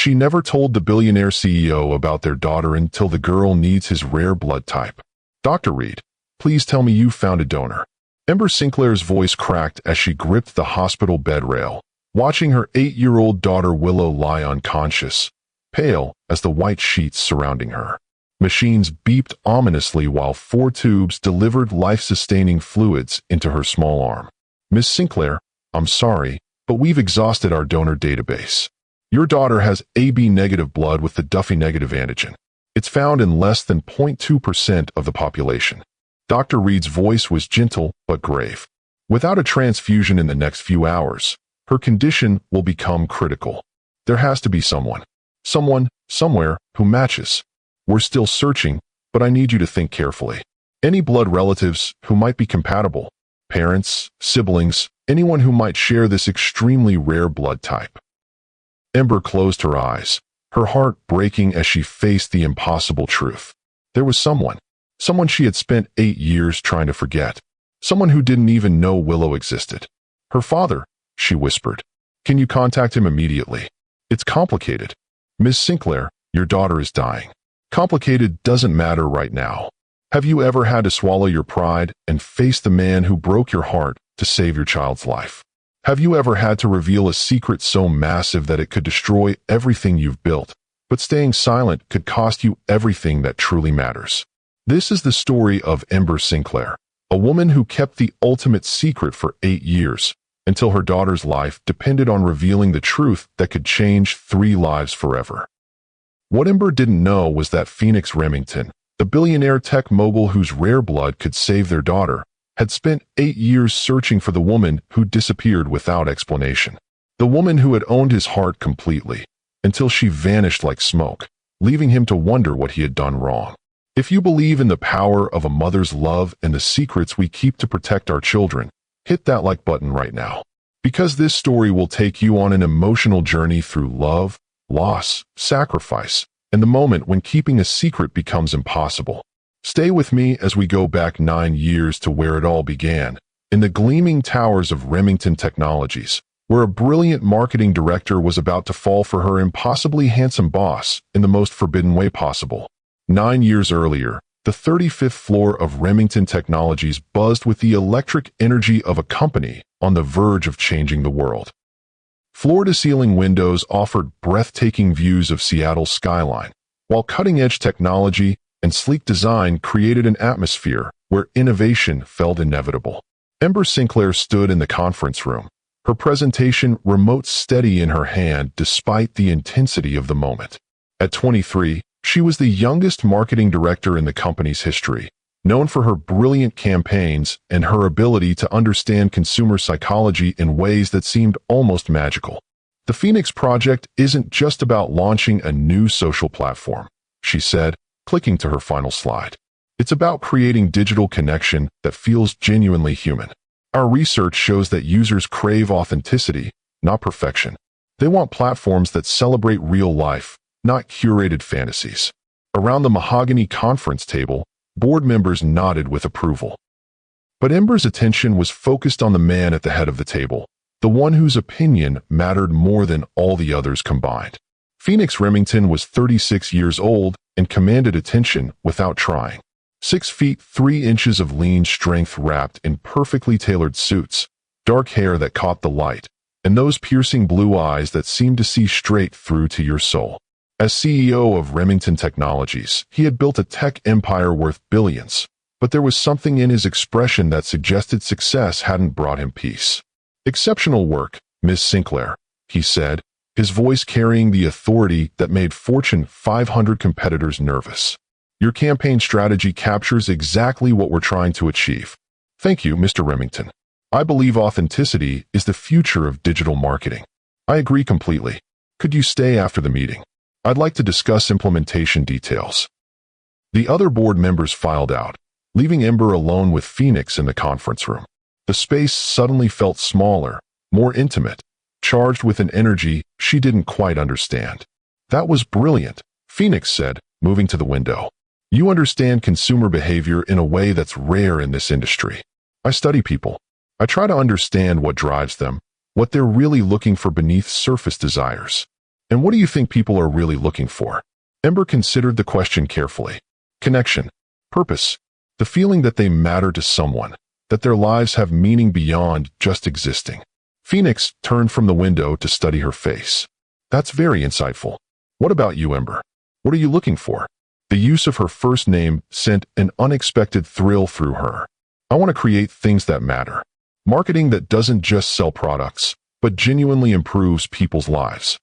She never told the billionaire CEO about their daughter until the girl needs his rare blood type. Dr. Reed, please tell me you found a donor. Ember Sinclair's voice cracked as she gripped the hospital bed rail, watching her 8-year-old daughter Willow lie unconscious, pale as the white sheets surrounding her. Machines beeped ominously while 4 tubes delivered life-sustaining fluids into her small arm. Miss Sinclair, I'm sorry, but we've exhausted our donor database. Your daughter has AB-negative blood with the Duffy-negative antigen. It's found in less than 0.2% of the population. Dr. Reed's voice was gentle but grave. Without a transfusion in the next few hours, her condition will become critical. There has to be someone, somewhere, who matches. We're still searching, but I need you to think carefully. Any blood relatives who might be compatible, parents, siblings, anyone who might share this extremely rare blood type. Ember closed her eyes, her heart breaking as she faced the impossible truth. There was someone she had spent 8 years trying to forget, someone who didn't even know Willow existed. Her father, she whispered. Can you contact him immediately? It's complicated. Miss Sinclair, your daughter is dying. Complicated doesn't matter right now. Have you ever had to swallow your pride and face the man who broke your heart to save your child's life? Have you ever had to reveal a secret so massive that it could destroy everything you've built, but staying silent could cost you everything that truly matters? This is the story of Ember Sinclair, a woman who kept the ultimate secret for 8 years, until her daughter's life depended on revealing the truth that could change 3 lives forever. What Ember didn't know was that Phoenix Remington, the billionaire tech mogul whose rare blood could save their daughter, had spent 8 years searching for the woman who disappeared without explanation. The woman who had owned his heart completely, until she vanished like smoke, leaving him to wonder what he had done wrong. If you believe in the power of a mother's love and the secrets we keep to protect our children, hit that like button right now. Because this story will take you on an emotional journey through love, loss, sacrifice, and the moment when keeping a secret becomes impossible. Stay with me as we go back 9 years to where it all began, in the gleaming towers of Remington Technologies, where a brilliant marketing director was about to fall for her impossibly handsome boss in the most forbidden way possible. 9 years earlier, the 35th floor of Remington Technologies buzzed with the electric energy of a company on the verge of changing the world. Floor-to-ceiling windows offered breathtaking views of Seattle's skyline, while cutting-edge technology and sleek design created an atmosphere where innovation felt inevitable. Ember Sinclair stood in the conference room, her presentation remote steady in her hand despite the intensity of the moment. At 23, she was the youngest marketing director in the company's history, known for her brilliant campaigns and her ability to understand consumer psychology in ways that seemed almost magical. The Phoenix Project isn't just about launching a new social platform, she said, clicking to her final slide. It's about creating digital connection that feels genuinely human. Our research shows that users crave authenticity, not perfection. They want platforms that celebrate real life, not curated fantasies. Around the mahogany conference table, board members nodded with approval. But Ember's attention was focused on the man at the head of the table, the one whose opinion mattered more than all the others combined. Phoenix Remington was 36 years old and commanded attention without trying. 6 feet 3 inches of lean strength wrapped in perfectly tailored suits, dark hair that caught the light, and those piercing blue eyes that seemed to see straight through to your soul. As CEO of Remington Technologies, he had built a tech empire worth billions, but there was something in his expression that suggested success hadn't brought him peace. "Exceptional work, Miss Sinclair," he said, his voice carrying the authority that made Fortune 500 competitors nervous. "Your campaign strategy captures exactly what we're trying to achieve. Thank you, Mr. Remington. I believe authenticity is the future of digital marketing." "I agree completely. Could you stay after the meeting? I'd like to discuss implementation details." The other board members filed out, leaving Ember alone with Phoenix in the conference room. The space suddenly felt smaller, more intimate, charged with an energy she didn't quite understand. "That was brilliant," Phoenix said, moving to the window. "You understand consumer behavior in a way that's rare in this industry. I study people. I try to understand what drives them, what they're really looking for beneath surface desires. And what do you think people are really looking for? Ember considered the question carefully. Connection, purpose, the feeling that they matter to someone, that their lives have meaning beyond just existing. Phoenix turned from the window to study her face. That's very insightful. What about you, Ember? What are you looking for? The use of her first name sent an unexpected thrill through her. I want to create things that matter. Marketing that doesn't just sell products, but genuinely improves people's lives.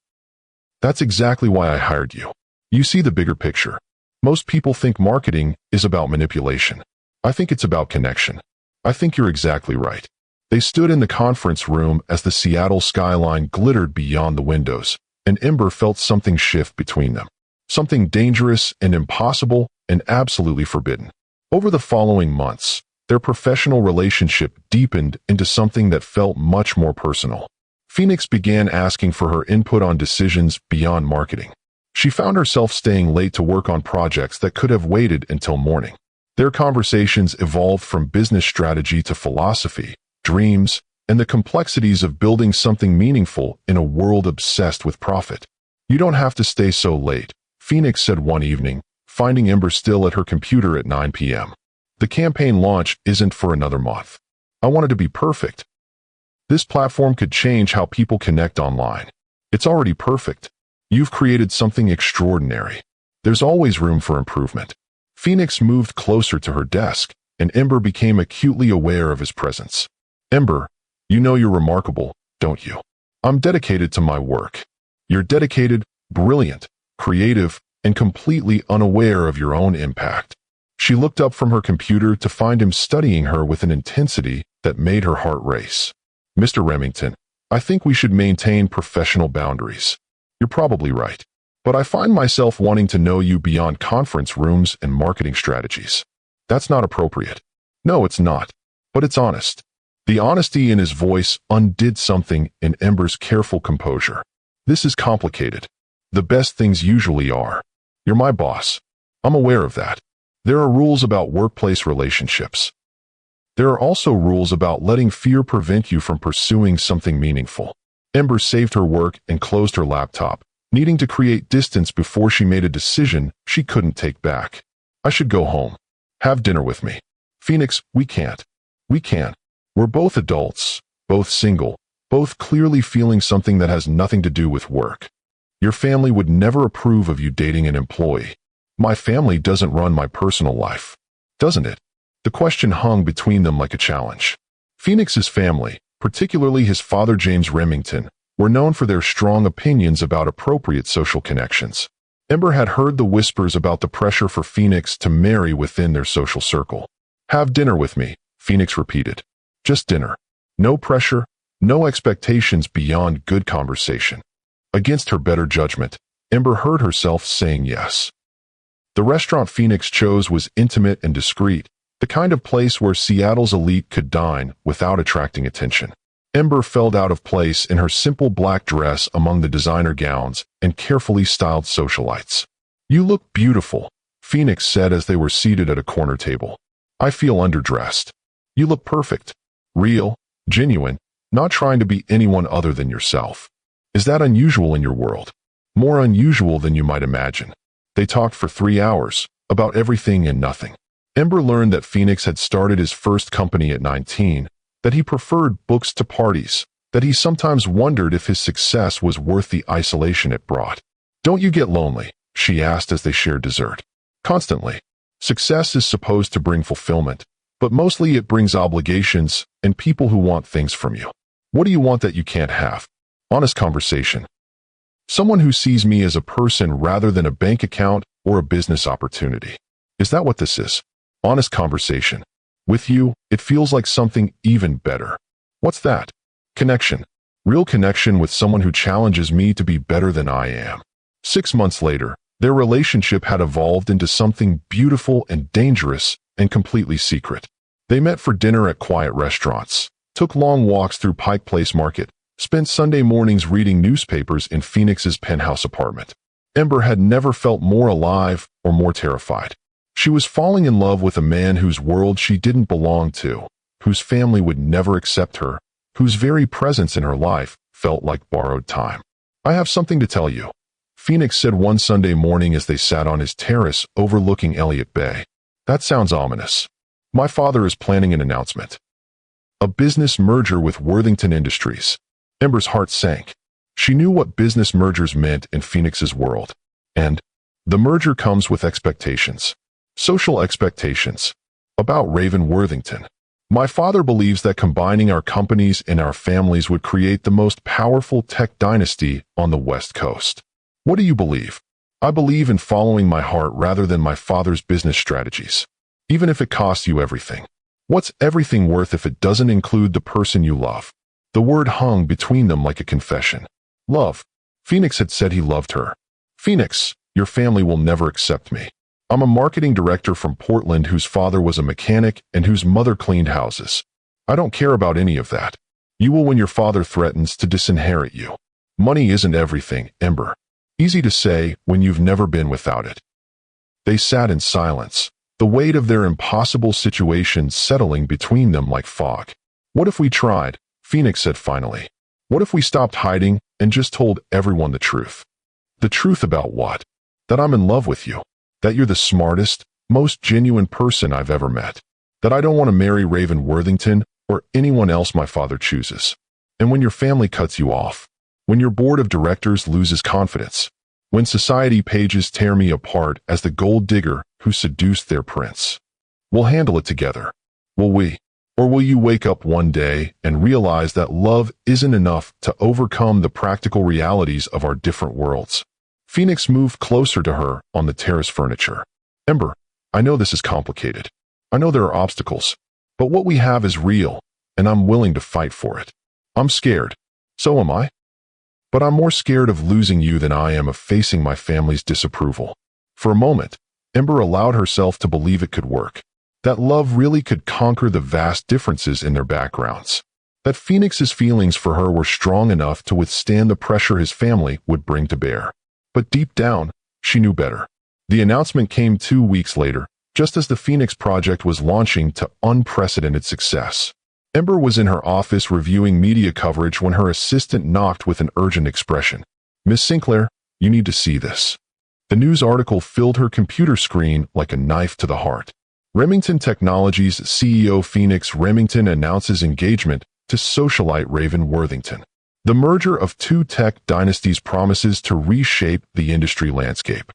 That's exactly why I hired you. You see the bigger picture. Most people think marketing is about manipulation. I think it's about connection. I think you're exactly right. They stood in the conference room as the Seattle skyline glittered beyond the windows, and Ember felt something shift between them. Something dangerous and impossible and absolutely forbidden. Over the following months, their professional relationship deepened into something that felt much more personal. Phoenix began asking for her input on decisions beyond marketing. She found herself staying late to work on projects that could have waited until morning. Their conversations evolved from business strategy to philosophy, dreams, and the complexities of building something meaningful in a world obsessed with profit. You don't have to stay so late, Phoenix said one evening, finding Ember still at her computer at 9 p.m. The campaign launch isn't for another month. I want it to be perfect. This platform could change how people connect online. It's already perfect. You've created something extraordinary. There's always room for improvement. Phoenix moved closer to her desk, and Ember became acutely aware of his presence. Ember, you know you're remarkable, don't you? I'm dedicated to my work. You're dedicated, brilliant, creative, and completely unaware of your own impact. She looked up from her computer to find him studying her with an intensity that made her heart race. Mr. Remington, I think we should maintain professional boundaries. You're probably right. But I find myself wanting to know you beyond conference rooms and marketing strategies. That's not appropriate. No, it's not. But it's honest. The honesty in his voice undid something in Ember's careful composure. This is complicated. The best things usually are. You're my boss. I'm aware of that. There are rules about workplace relationships. There are also rules about letting fear prevent you from pursuing something meaningful. Ember saved her work and closed her laptop, needing to create distance before she made a decision she couldn't take back. I should go home. Have dinner with me. Phoenix, we can't. We can't. We're both adults, both single, both clearly feeling something that has nothing to do with work. Your family would never approve of you dating an employee. My family doesn't run my personal life. Doesn't it? The question hung between them like a challenge. Phoenix's family, particularly his father James Remington, were known for their strong opinions about appropriate social connections. Ember had heard the whispers about the pressure for Phoenix to marry within their social circle. Have dinner with me, Phoenix repeated. Just dinner. No pressure, no expectations beyond good conversation. Against her better judgment, Ember heard herself saying yes. The restaurant Phoenix chose was intimate and discreet, the kind of place where Seattle's elite could dine without attracting attention. Ember felt out of place in her simple black dress among the designer gowns and carefully styled socialites. You look beautiful, Phoenix said as they were seated at a corner table. I feel underdressed. You look perfect. Real, genuine, not trying to be anyone other than yourself. Is that unusual in your world? More unusual than you might imagine. They talked for 3 hours, about everything and nothing. Ember learned that Phoenix had started his first company at 19, that he preferred books to parties, that he sometimes wondered if his success was worth the isolation it brought. Don't you get lonely? She asked as they shared dessert. Constantly. Success is supposed to bring fulfillment, but mostly it brings obligations and people who want things from you. What do you want that you can't have? Honest conversation. Someone who sees me as a person rather than a bank account or a business opportunity. Is that what this is? Honest conversation. With you, it feels like something even better. What's that? Connection. Real connection with someone who challenges me to be better than I am. 6 months later, their relationship had evolved into something beautiful and dangerous and completely secret. They met for dinner at quiet restaurants, took long walks through Pike Place Market, spent Sunday mornings reading newspapers in Phoenix's penthouse apartment. Ember had never felt more alive or more terrified. She was falling in love with a man whose world she didn't belong to, whose family would never accept her, whose very presence in her life felt like borrowed time. I have something to tell you, Phoenix said one Sunday morning as they sat on his terrace overlooking Elliott Bay. That sounds ominous. My father is planning an announcement. A business merger with Worthington Industries. Ember's heart sank. She knew what business mergers meant in Phoenix's world. And the merger comes with expectations. Social expectations. About Raven Worthington. My father believes that combining our companies and our families would create the most powerful tech dynasty on the West Coast. What do you believe? I believe in following my heart rather than my father's business strategies. Even if it costs you everything. What's everything worth if it doesn't include the person you love? The word hung between them like a confession. Love. Phoenix had said he loved her. Phoenix, your family will never accept me. I'm a marketing director from Portland whose father was a mechanic and whose mother cleaned houses. I don't care about any of that. You will when your father threatens to disinherit you. Money isn't everything, Ember. Easy to say when you've never been without it. They sat in silence, the weight of their impossible situation settling between them like fog. What if we tried? Phoenix said finally. What if we stopped hiding and just told everyone the truth? The truth about what? That I'm in love with you. That you're the smartest, most genuine person I've ever met. That I don't want to marry Raven Worthington or anyone else my father chooses. And when your family cuts you off, when your board of directors loses confidence, when society pages tear me apart as the gold digger who seduced their prince. We'll handle it together. Will we? Or will you wake up one day and realize that love isn't enough to overcome the practical realities of our different worlds? Phoenix moved closer to her on the terrace furniture. Ember, I know this is complicated. I know there are obstacles. But what we have is real, and I'm willing to fight for it. I'm scared. So am I. But I'm more scared of losing you than I am of facing my family's disapproval. For a moment, Ember allowed herself to believe it could work. That love really could conquer the vast differences in their backgrounds. That Phoenix's feelings for her were strong enough to withstand the pressure his family would bring to bear. But deep down, she knew better. The announcement came 2 weeks later, just as the Phoenix project was launching to unprecedented success. Ember was in her office reviewing media coverage when her assistant knocked with an urgent expression. Miss Sinclair, you need to see this. The news article filled her computer screen like a knife to the heart. Remington Technologies CEO Phoenix Remington announces engagement to socialite Raven Worthington. The merger of two tech dynasties promises to reshape the industry landscape.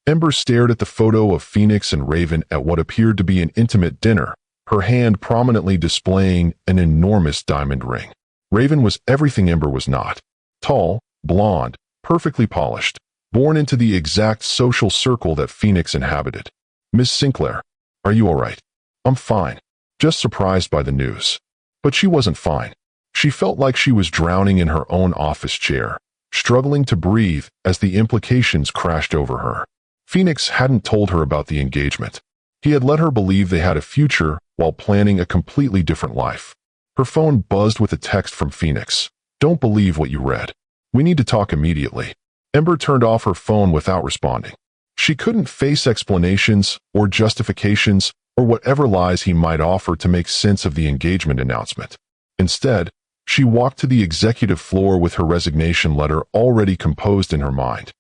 Ember stared at the photo of Phoenix and Raven at what appeared to be an intimate dinner, her hand prominently displaying an enormous diamond ring. Raven was everything Ember was not. Tall, blonde, perfectly polished, born into the exact social circle that Phoenix inhabited. Miss Sinclair, are you all right? I'm fine. Just surprised by the news. But she wasn't fine. She felt like she was drowning in her own office chair, struggling to breathe as the implications crashed over her. Phoenix hadn't told her about the engagement. He had let her believe they had a future while planning a completely different life. Her phone buzzed with a text from Phoenix. Don't believe what you read. We need to talk immediately. Ember turned off her phone without responding. She couldn't face explanations or justifications or whatever lies he might offer to make sense of the engagement announcement. Instead, she walked to the executive floor with her resignation letter already composed in her mind.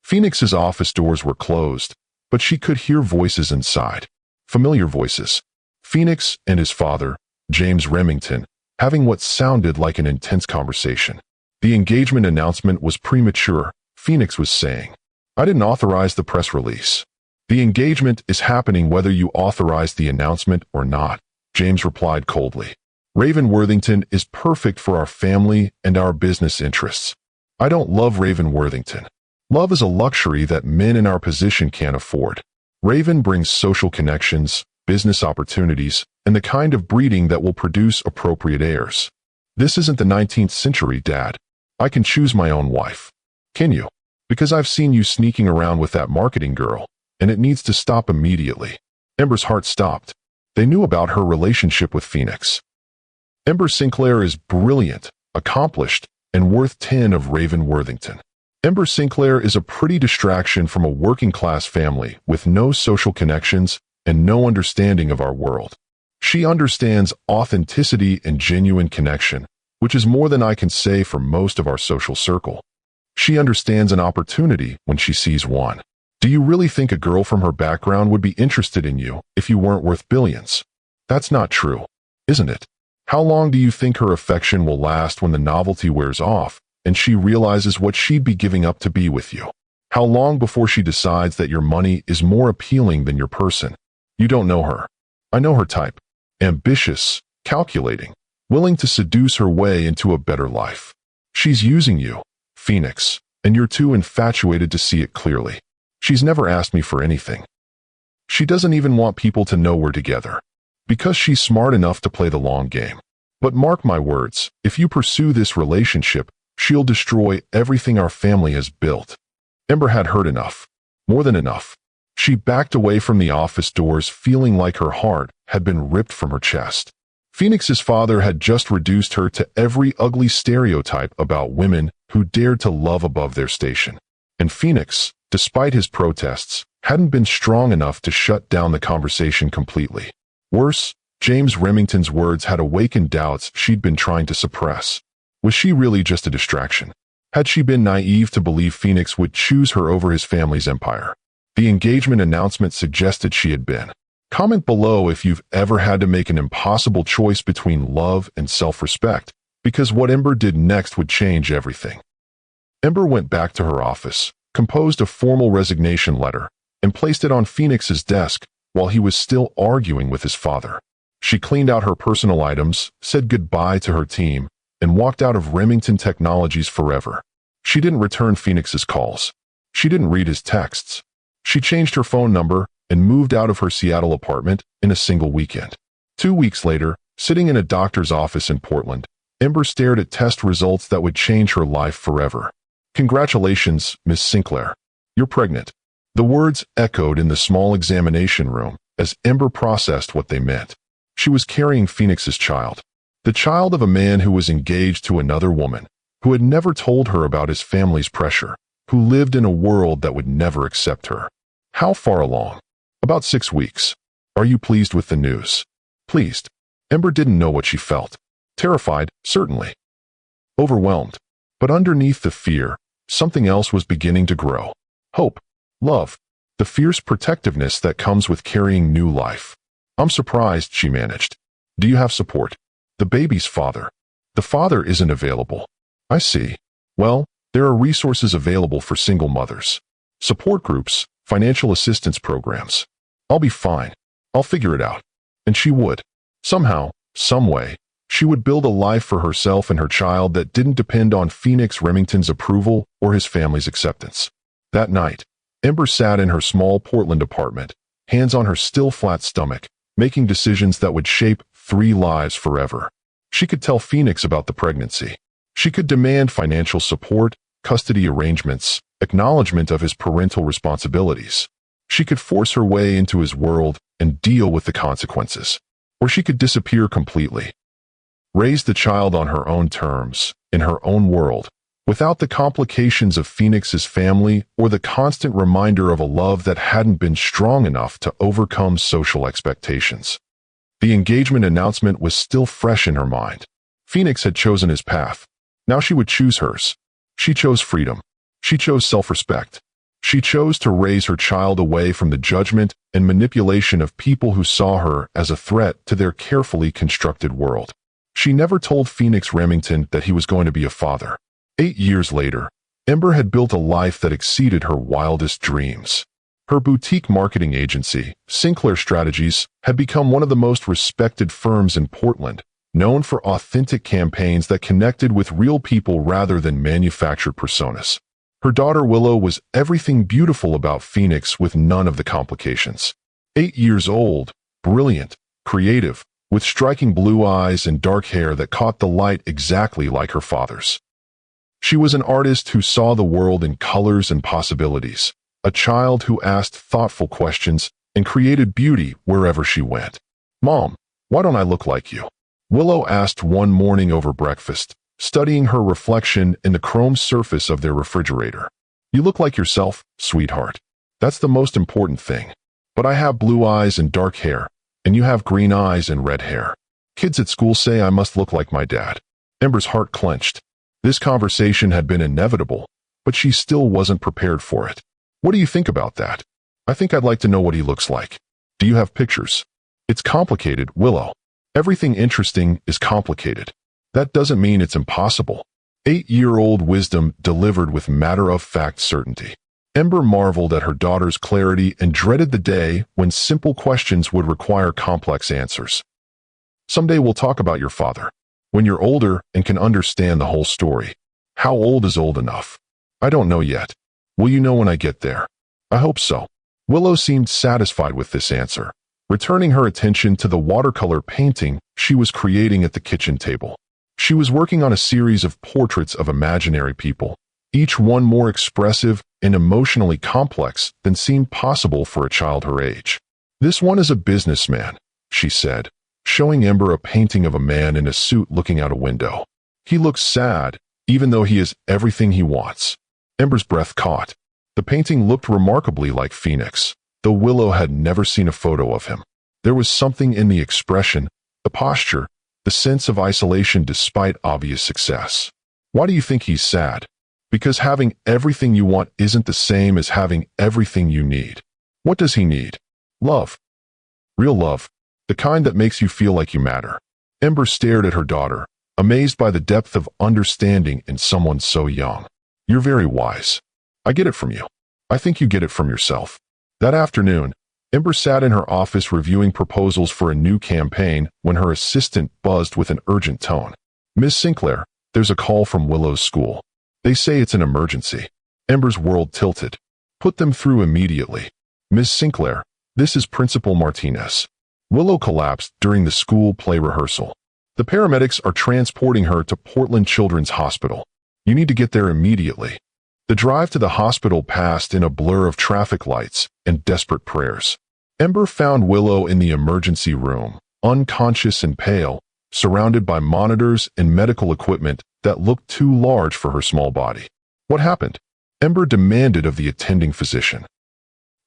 Phoenix's office doors were closed, but she could hear voices inside. Familiar voices. Phoenix and his father, James Remington, having what sounded like an intense conversation. The engagement announcement was premature, Phoenix was saying. I didn't authorize the press release. The engagement is happening whether you authorize the announcement or not, James replied coldly. Raven Worthington is perfect for our family and our business interests. I don't love Raven Worthington. Love is a luxury that men in our position can't afford. Raven brings social connections, business opportunities, and the kind of breeding that will produce appropriate heirs. This isn't the 19th century, Dad. I can choose my own wife. Can you? Because I've seen you sneaking around with that marketing girl, and it needs to stop immediately. Ember's heart stopped. They knew about her relationship with Phoenix. Ember Sinclair is brilliant, accomplished, and worth 10 of Raven Worthington. Ember Sinclair is a pretty distraction from a working-class family with no social connections and no understanding of our world. She understands authenticity and genuine connection, which is more than I can say for most of our social circle. She understands an opportunity when she sees one. Do you really think a girl from her background would be interested in you if you weren't worth billions? That's not true, isn't it? How long do you think her affection will last when the novelty wears off and she realizes what she'd be giving up to be with you? How long before she decides that your money is more appealing than your person? You don't know her. I know her type. Ambitious, calculating, willing to seduce her way into a better life. She's using you, Phoenix, and you're too infatuated to see it clearly. She's never asked me for anything. She doesn't even want people to know we're together, because she's smart enough to play the long game. But mark my words, if you pursue this relationship, she'll destroy everything our family has built. Ember had heard enough. More than enough. She backed away from the office doors feeling like her heart had been ripped from her chest. Phoenix's father had just reduced her to every ugly stereotype about women who dared to love above their station. And Phoenix, despite his protests, hadn't been strong enough to shut down the conversation completely. Worse, James Remington's words had awakened doubts she'd been trying to suppress. Was she really just a distraction? Had she been naive to believe Phoenix would choose her over his family's empire? The engagement announcement suggested she had been. Comment below if you've ever had to make an impossible choice between love and self-respect, because what Ember did next would change everything. Ember went back to her office, composed a formal resignation letter, and placed it on Phoenix's desk while he was still arguing with his father. She cleaned out her personal items, said goodbye to her team, and walked out of Remington Technologies forever. She didn't return Phoenix's calls. She didn't read his texts. She changed her phone number and moved out of her Seattle apartment in a single weekend. 2 weeks later, sitting in a doctor's office in Portland, Ember stared at test results that would change her life forever. "Congratulations, Miss Sinclair. You're pregnant." The words echoed in the small examination room as Ember processed what they meant. She was carrying Phoenix's child. The child of a man who was engaged to another woman, who had never told her about his family's pressure, who lived in a world that would never accept her. How far along? About 6 weeks. Are you pleased with the news? Pleased. Ember didn't know what she felt. Terrified, certainly. Overwhelmed. But underneath the fear, something else was beginning to grow. Hope. Love. The fierce protectiveness that comes with carrying new life. "I'm surprised," she managed. "Do you have support?" "The baby's father." "The father isn't available." "I see. Well, there are resources available for single mothers. Support groups, financial assistance programs. I'll be fine. I'll figure it out." And she would. Somehow, some way, she would build a life for herself and her child that didn't depend on Phoenix Remington's approval or his family's acceptance. That night, Ember sat in her small Portland apartment, hands on her still flat stomach, making decisions that would shape 3 lives forever. She could tell Phoenix about the pregnancy. She could demand financial support, custody arrangements, acknowledgement of his parental responsibilities. She could force her way into his world and deal with the consequences. Or she could disappear completely. Raise the child on her own terms, in her own world, without the complications of Phoenix's family or the constant reminder of a love that hadn't been strong enough to overcome social expectations. The engagement announcement was still fresh in her mind. Phoenix had chosen his path. Now she would choose hers. She chose freedom. She chose self-respect. She chose to raise her child away from the judgment and manipulation of people who saw her as a threat to their carefully constructed world. She never told Phoenix Remington that he was going to be a father. 8 years later, Ember had built a life that exceeded her wildest dreams. Her boutique marketing agency, Sinclair Strategies, had become one of the most respected firms in Portland, known for authentic campaigns that connected with real people rather than manufactured personas. Her daughter Willow was everything beautiful about Phoenix with none of the complications. 8 years old, brilliant, creative, with striking blue eyes and dark hair that caught the light exactly like her father's. She was an artist who saw the world in colors and possibilities, a child who asked thoughtful questions and created beauty wherever she went. "Mom, why don't I look like you?" Willow asked one morning over breakfast, studying her reflection in the chrome surface of their refrigerator. "You look like yourself, sweetheart. That's the most important thing. But I have blue eyes and dark hair, and you have green eyes and red hair. Kids at school say I must look like my dad." Ember's heart clenched. This conversation had been inevitable, but she still wasn't prepared for it. What do you think about that? I think I'd like to know what he looks like. Do you have pictures? It's complicated, Willow. Everything interesting is complicated. That doesn't mean it's impossible. 8-year-old wisdom delivered with matter-of-fact certainty. Ember marveled at her daughter's clarity and dreaded the day when simple questions would require complex answers. Someday we'll talk about your father. When you're older and can understand the whole story. How old is old enough? I don't know yet. Will you know when I get there? I hope so. Willow seemed satisfied with this answer, returning her attention to the watercolor painting she was creating at the kitchen table. She was working on a series of portraits of imaginary people, each one more expressive and emotionally complex than seemed possible for a child her age. This one is a businessman, she said, showing Ember a painting of a man in a suit looking out a window. He looks sad, even though he has everything he wants. Ember's breath caught. The painting looked remarkably like Phoenix, though Willow had never seen a photo of him. There was something in the expression, the posture, the sense of isolation despite obvious success. Why do you think he's sad? Because having everything you want isn't the same as having everything you need. What does he need? Love. Real love. The kind that makes you feel like you matter. Ember stared at her daughter, amazed by the depth of understanding in someone so young. You're very wise. I get it from you. I think you get it from yourself. That afternoon, Ember sat in her office reviewing proposals for a new campaign when her assistant buzzed with an urgent tone. Miss Sinclair, there's a call from Willow's school. They say it's an emergency. Ember's world tilted. Put them through immediately. Miss Sinclair, this is Principal Martinez. Willow collapsed during the school play rehearsal. The paramedics are transporting her to Portland Children's Hospital. You need to get there immediately. The drive to the hospital passed in a blur of traffic lights and desperate prayers. Ember found Willow in the emergency room, unconscious and pale, surrounded by monitors and medical equipment that looked too large for her small body. What happened? Ember demanded of the attending physician.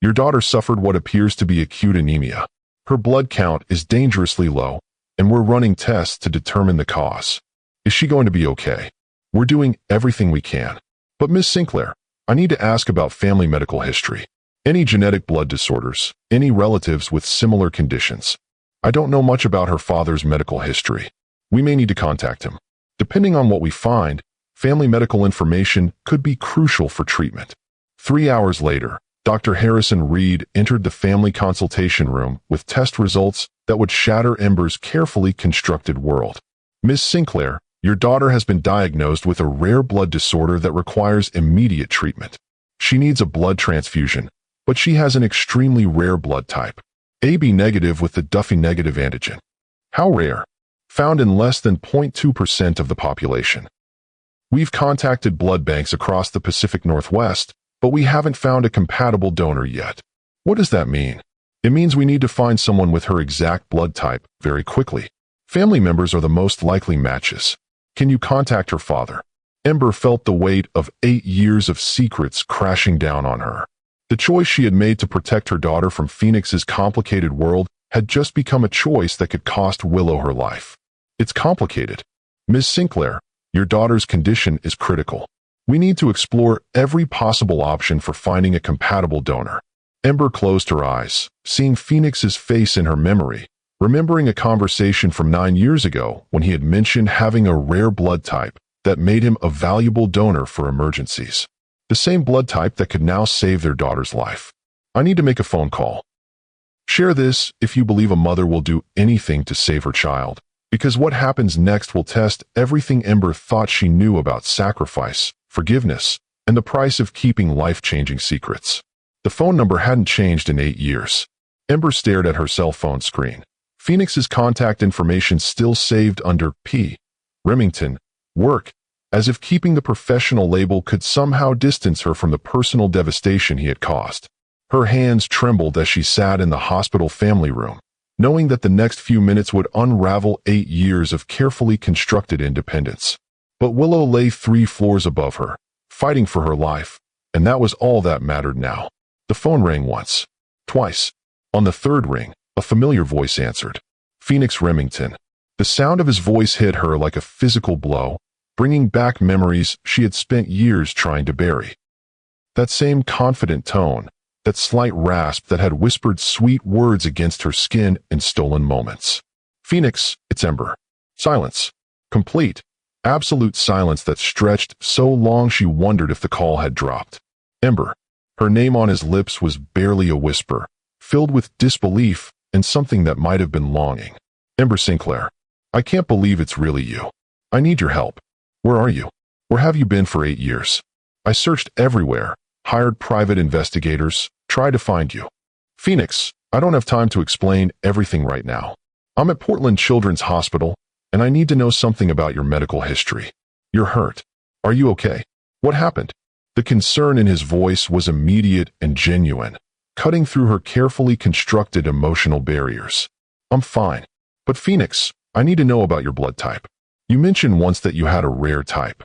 Your daughter suffered what appears to be acute anemia. Her blood count is dangerously low, and we're running tests to determine the cause. Is she going to be okay? We're doing everything we can. But Miss Sinclair, I need to ask about family medical history. Any genetic blood disorders, any relatives with similar conditions. I don't know much about her father's medical history. We may need to contact him. Depending on what we find, family medical information could be crucial for treatment. 3 hours later, Dr. Harrison Reed entered the family consultation room with test results that would shatter Ember's carefully constructed world. Miss Sinclair, your daughter has been diagnosed with a rare blood disorder that requires immediate treatment. She needs a blood transfusion, but she has an extremely rare blood type, AB negative with the Duffy negative antigen. How rare? Found in less than 0.2% of the population. We've contacted blood banks across the Pacific Northwest, but we haven't found a compatible donor yet. What does that mean? It means we need to find someone with her exact blood type very quickly. Family members are the most likely matches. Can you contact her father? Ember felt the weight of 8 years of secrets crashing down on her. The choice she had made to protect her daughter from Phoenix's complicated world had just become a choice that could cost Willow her life. It's complicated. Ms. Sinclair, your daughter's condition is critical. We need to explore every possible option for finding a compatible donor. Ember closed her eyes, seeing Phoenix's face in her memory, remembering a conversation from 9 years ago when he had mentioned having a rare blood type that made him a valuable donor for emergencies. The same blood type that could now save their daughter's life. I need to make a phone call. Share this if you believe a mother will do anything to save her child, because what happens next will test everything Ember thought she knew about sacrifice, forgiveness, and the price of keeping life-changing secrets. The phone number hadn't changed in 8 years. Ember stared at her cell phone screen. Phoenix's contact information still saved under P. Remington, work, as if keeping the professional label could somehow distance her from the personal devastation he had caused. Her hands trembled as she sat in the hospital family room, knowing that the next few minutes would unravel 8 years of carefully constructed independence. But Willow lay 3 floors above her, fighting for her life, and that was all that mattered now. The phone rang once, twice. On the third ring, a familiar voice answered. Phoenix Remington. The sound of his voice hit her like a physical blow, bringing back memories she had spent years trying to bury. That same confident tone, that slight rasp that had whispered sweet words against her skin in stolen moments. "Phoenix, it's Ember." Silence. Complete, absolute silence that stretched so long she wondered if the call had dropped. Ember. Her name on his lips was barely a whisper, filled with disbelief and something that might have been longing. "Ember Sinclair. I can't believe it's really you. I need your help. Where are you? Where have you been for 8 years? I searched everywhere, hired private investigators, tried to find you." "Phoenix, I don't have time to explain everything right now. I'm at Portland Children's Hospital, and I need to know something about your medical history. You're hurt. Are you okay? What happened?" The concern in his voice was immediate and genuine, cutting through her carefully constructed emotional barriers. "I'm fine. But Phoenix, I need to know about your blood type. You mentioned once that you had a rare type.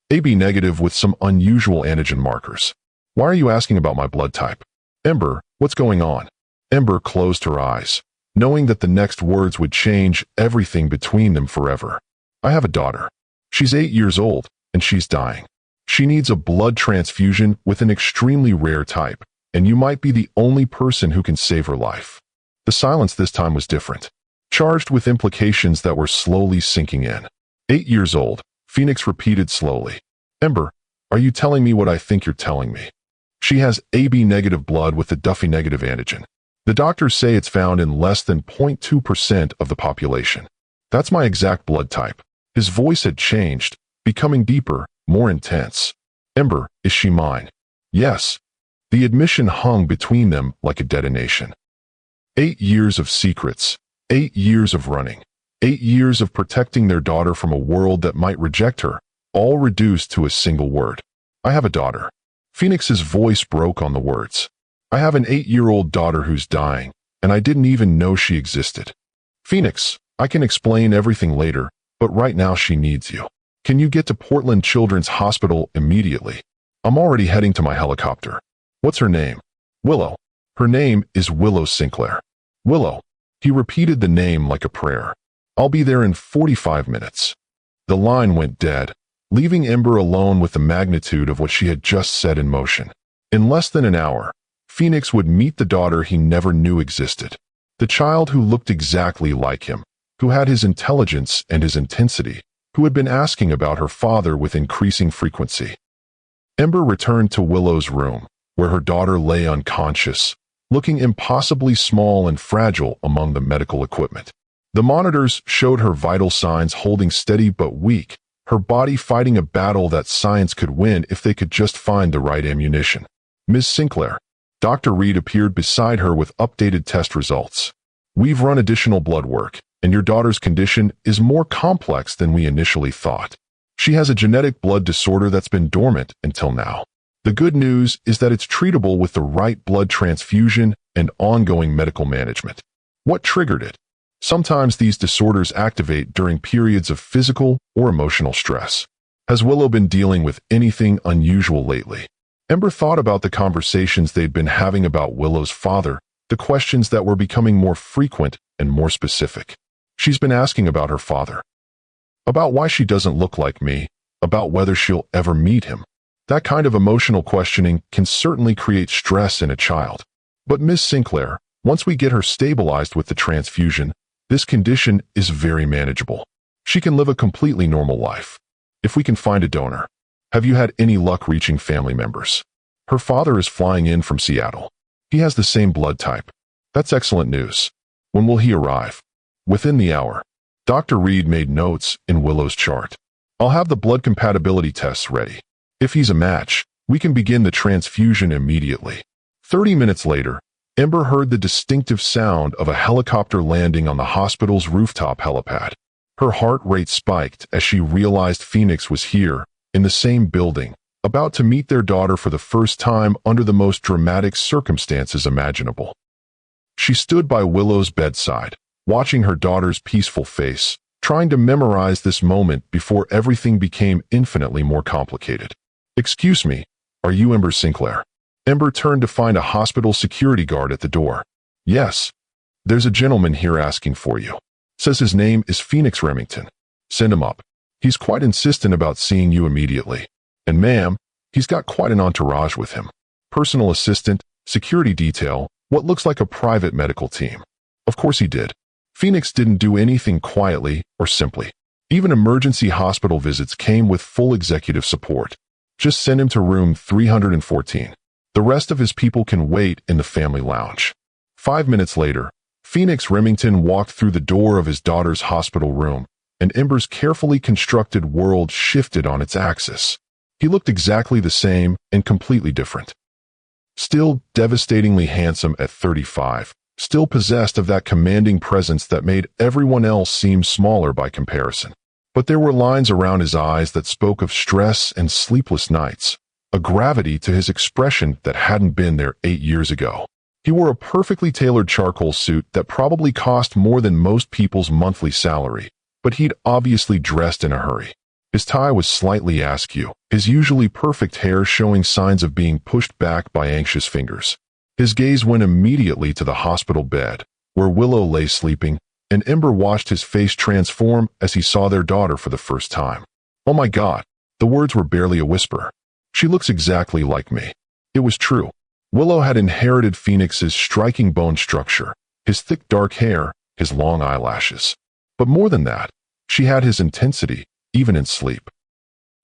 AB negative with some unusual antigen markers. Why are you asking about my blood type? Ember, what's going on?" Ember closed her eyes, knowing that the next words would change everything between them forever. "I have a daughter. She's 8 years old, and she's dying. She needs a blood transfusion with an extremely rare type, and you might be the only person who can save her life." The silence this time was different, charged with implications that were slowly sinking in. 8 years old, Phoenix repeated slowly. "Ember, are you telling me what I think you're telling me? She has AB negative blood with the Duffy negative antigen. The doctors say it's found in less than 0.2% of the population. That's my exact blood type." His voice had changed, becoming deeper, more intense. "Ember, is she mine?" "Yes." The admission hung between them like a detonation. 8 years of secrets, 8 years of running, 8 years of protecting their daughter from a world that might reject her, all reduced to a single word. "I have a daughter." Phoenix's voice broke on the words. "I have an 8-year-old daughter who's dying, and I didn't even know she existed. Phoenix, I can explain everything later, but right now she needs you. Can you get to Portland Children's Hospital immediately? I'm already heading to my helicopter." "What's her name?" "Willow." "Her name is Willow Sinclair." "Willow." He repeated the name like a prayer. "I'll be there in 45 minutes." The line went dead, leaving Ember alone with the magnitude of what she had just set in motion. In less than an hour, Phoenix would meet the daughter he never knew existed. The child who looked exactly like him, who had his intelligence and his intensity, who had been asking about her father with increasing frequency. Ember returned to Willow's room, where her daughter lay unconscious, looking impossibly small and fragile among the medical equipment. The monitors showed her vital signs holding steady but weak, her body fighting a battle that science could win if they could just find the right ammunition. "Ms. Sinclair." Dr. Reed appeared beside her with updated test results. "We've run additional blood work, and your daughter's condition is more complex than we initially thought. She has a genetic blood disorder that's been dormant until now. The good news is that it's treatable with the right blood transfusion and ongoing medical management." What triggered it? Sometimes these disorders activate during periods of physical or emotional stress. Has Willow been dealing with anything unusual lately? Ember thought about the conversations they'd been having about Willow's father, the questions that were becoming more frequent and more specific. She's been asking about her father, about why she doesn't look like me, about whether she'll ever meet him. That kind of emotional questioning can certainly create stress in a child. But Miss Sinclair, once we get her stabilized with the transfusion, this condition is very manageable. She can live a completely normal life. If we can find a donor. Have you had any luck reaching family members? Her father is flying in from Seattle. He has the same blood type. That's excellent news. When will he arrive? Within the hour. Dr. Reed made notes in Willow's chart. I'll have the blood compatibility tests ready. If he's a match, we can begin the transfusion immediately. 30 minutes later, Ember heard the distinctive sound of a helicopter landing on the hospital's rooftop helipad. Her heart rate spiked as she realized Phoenix was here, in the same building, about to meet their daughter for the first time under the most dramatic circumstances imaginable. She stood by Willow's bedside, watching her daughter's peaceful face, trying to memorize this moment before everything became infinitely more complicated. "Excuse me, are you Ember Sinclair?" Ember turned to find a hospital security guard at the door. "Yes. There's a gentleman here asking for you. Says his name is Phoenix Remington. Send him up." He's quite insistent about seeing you immediately. And ma'am, he's got quite an entourage with him. Personal assistant, security detail, what looks like a private medical team. Of course he did. Phoenix didn't do anything quietly or simply. Even emergency hospital visits came with full executive support. Just send him to room 314. The rest of his people can wait in the family lounge. 5 minutes later, Phoenix Remington walked through the door of his daughter's hospital room, and Ember's carefully constructed world shifted on its axis. He looked exactly the same and completely different. Still devastatingly handsome at 35, still possessed of that commanding presence that made everyone else seem smaller by comparison. But there were lines around his eyes that spoke of stress and sleepless nights, a gravity to his expression that hadn't been there 8 years ago. He wore a perfectly tailored charcoal suit that probably cost more than most people's monthly salary, but he'd obviously dressed in a hurry. His tie was slightly askew, his usually perfect hair showing signs of being pushed back by anxious fingers. His gaze went immediately to the hospital bed, where Willow lay sleeping, and Ember watched his face transform as he saw their daughter for the first time. "Oh my God," the words were barely a whisper. "She looks exactly like me." It was true. Willow had inherited Phoenix's striking bone structure, his thick dark hair, his long eyelashes. But more than that, she had his intensity, even in sleep.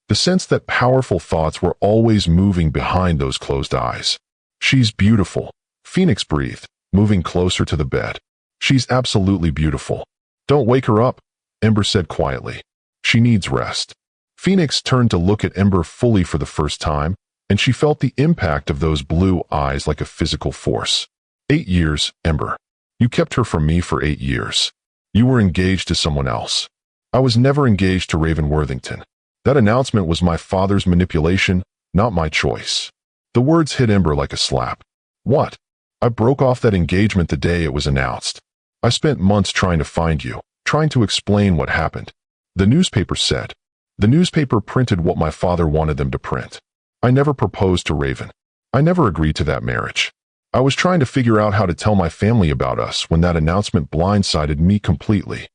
The sense that powerful thoughts were always moving behind those closed eyes. "She's beautiful," Phoenix breathed, moving closer to the bed. "She's absolutely beautiful." "Don't wake her up," Ember said quietly. "She needs rest." Phoenix turned to look at Ember fully for the first time, and she felt the impact of those blue eyes like a physical force. 8 years, Ember. You kept her from me for 8 years. You were engaged to someone else. I was never engaged to Raven Worthington. That announcement was my father's manipulation, not my choice. The words hit Ember like a slap. What? I broke off that engagement the day it was announced. I spent months trying to find you, trying to explain what happened. The newspaper said. The newspaper printed what my father wanted them to print. I never proposed to Raven. I never agreed to that marriage. I was trying to figure out how to tell my family about us when that announcement blindsided me completely.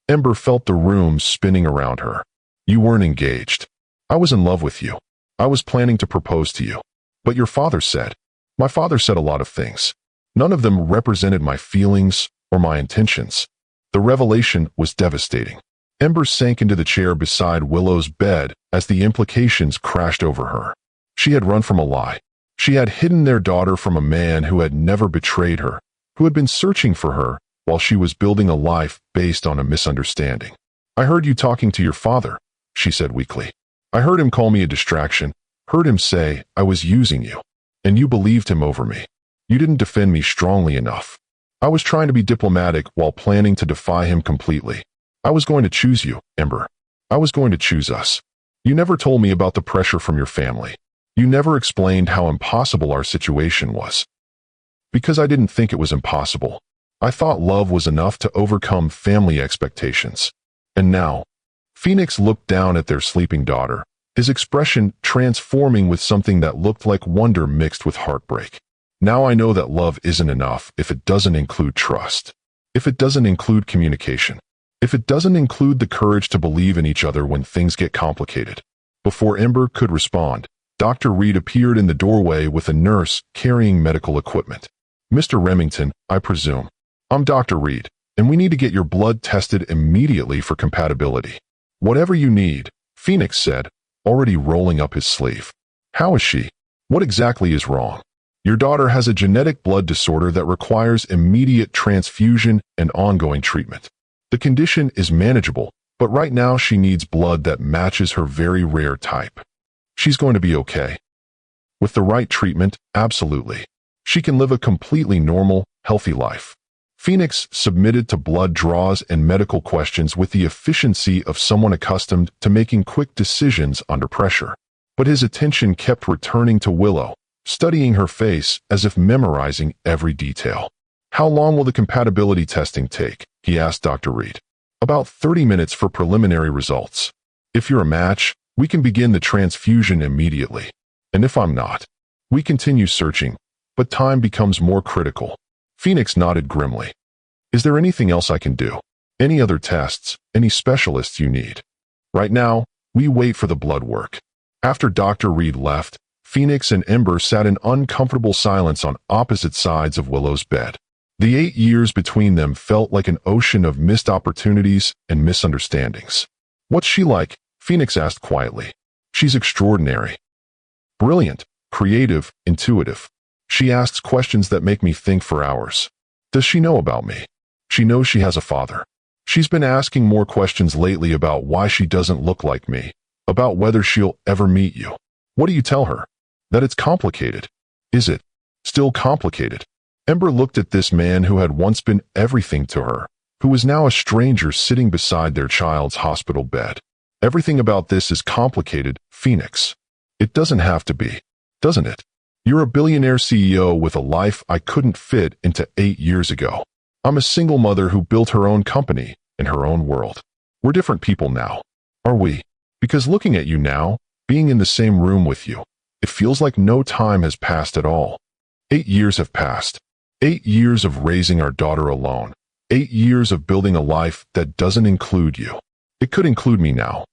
Ember felt the room spinning around her. You weren't engaged. I was in love with you. I was planning to propose to you. But your father said. My father said a lot of things. None of them represented my feelings or my intentions. The revelation was devastating. Ember sank into the chair beside Willow's bed as the implications crashed over her. She had run from a lie. She had hidden their daughter from a man who had never betrayed her, who had been searching for her while she was building a life based on a misunderstanding. I heard you talking to your father, she said weakly. I heard him call me a distraction, heard him say I was using you. And you believed him over me. You didn't defend me strongly enough. I was trying to be diplomatic while planning to defy him completely. I was going to choose you, Ember. I was going to choose us. You never told me about the pressure from your family. You never explained how impossible our situation was. Because I didn't think it was impossible. I thought love was enough to overcome family expectations. And now, Phoenix looked down at their sleeping daughter, his expression transforming with something that looked like wonder mixed with heartbreak. Now I know that love isn't enough if it doesn't include trust, if it doesn't include communication, if it doesn't include the courage to believe in each other when things get complicated. Before Ember could respond, Dr. Reed appeared in the doorway with a nurse carrying medical equipment. Mr. Remington, I presume. I'm Dr. Reed, and we need to get your blood tested immediately for compatibility. Whatever you need, Phoenix said, already rolling up his sleeve. How is she? What exactly is wrong? Your daughter has a genetic blood disorder that requires immediate transfusion and ongoing treatment. The condition is manageable, but right now she needs blood that matches her very rare type. She's going to be okay. With the right treatment, absolutely. She can live a completely normal, healthy life. Phoenix submitted to blood draws and medical questions with the efficiency of someone accustomed to making quick decisions under pressure. But his attention kept returning to Willow, studying her face as if memorizing every detail. How long will the compatibility testing take? He asked Dr. Reed. About 30 minutes for preliminary results. If you're a match, we can begin the transfusion immediately. And if I'm not, we continue searching, but time becomes more critical. Phoenix nodded grimly. Is there anything else I can do? Any other tests, any specialists you need? Right now, we wait for the blood work. After Dr. Reed left, Phoenix and Ember sat in uncomfortable silence on opposite sides of Willow's bed. The 8 years between them felt like an ocean of missed opportunities and misunderstandings. What's she like? Phoenix asked quietly. She's extraordinary. Brilliant, creative, intuitive. She asks questions that make me think for hours. Does she know about me? She knows she has a father. She's been asking more questions lately about why she doesn't look like me, about whether she'll ever meet you. What do you tell her? That it's complicated. Is it? Still complicated? Ember looked at this man who had once been everything to her, who was now a stranger sitting beside their child's hospital bed. Everything about this is complicated, Phoenix. It doesn't have to be, doesn't it? You're a billionaire CEO with a life I couldn't fit into 8 years ago. I'm a single mother who built her own company in her own world. We're different people now, are we? Because looking at you now, being in the same room with you, it feels like no time has passed at all. 8 years have passed. 8 years of raising our daughter alone. 8 years of building a life that doesn't include you. It could include me now.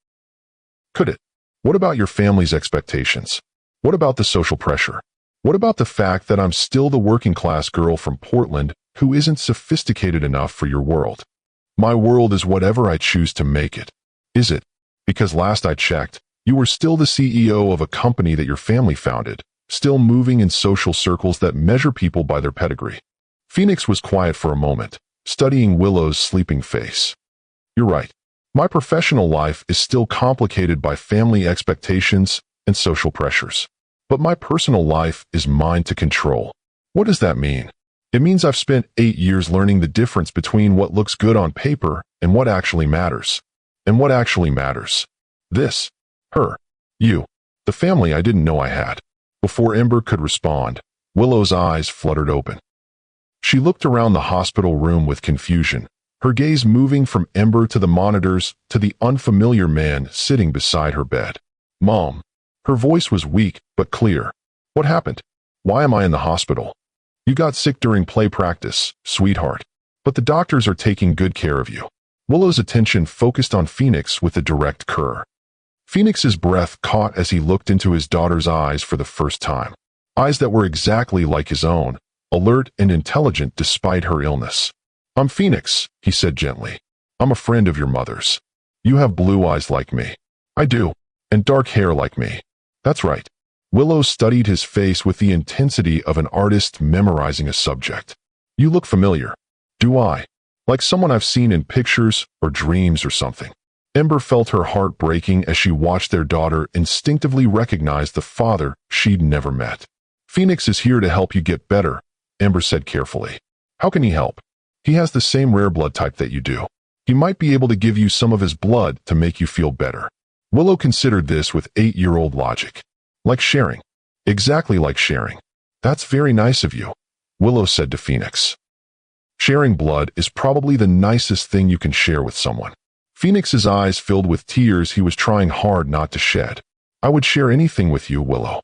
Could it? What about your family's expectations? What about the social pressure? What about the fact that I'm still the working-class girl from Portland who isn't sophisticated enough for your world? My world is whatever I choose to make it. Is it? Because last I checked, you were still the CEO of a company that your family founded, still moving in social circles that measure people by their pedigree. Phoenix was quiet for a moment, studying Willow's sleeping face. You're right. My professional life is still complicated by family expectations and social pressures. But my personal life is mine to control. What does that mean? It means I've spent 8 years learning the difference between what looks good on paper and what actually matters. And what actually matters. This. Her. You. The family I didn't know I had. Before Ember could respond, Willow's eyes fluttered open. She looked around the hospital room with confusion, her gaze moving from Ember to the monitors to the unfamiliar man sitting beside her bed. Mom. Her voice was weak but clear. What happened? Why am I in the hospital? You got sick during play practice, sweetheart. But the doctors are taking good care of you. Willow's attention focused on Phoenix with a direct curve. Phoenix's breath caught as he looked into his daughter's eyes for the first time. Eyes that were exactly like his own, alert and intelligent despite her illness. I'm Phoenix, he said gently. I'm a friend of your mother's. You have blue eyes like me. I do. And dark hair like me. That's right. Willow studied his face with the intensity of an artist memorizing a subject. You look familiar. Do I? Like someone I've seen in pictures or dreams or something. Ember felt her heart breaking as she watched their daughter instinctively recognize the father she'd never met. Phoenix is here to help you get better, Ember said carefully. How can he help? He has the same rare blood type that you do. He might be able to give you some of his blood to make you feel better. Willow considered this with 8-year-old logic. Like sharing. Exactly like sharing. That's very nice of you, Willow said to Phoenix. Sharing blood is probably the nicest thing you can share with someone. Phoenix's eyes filled with tears he was trying hard not to shed. I would share anything with you, Willow.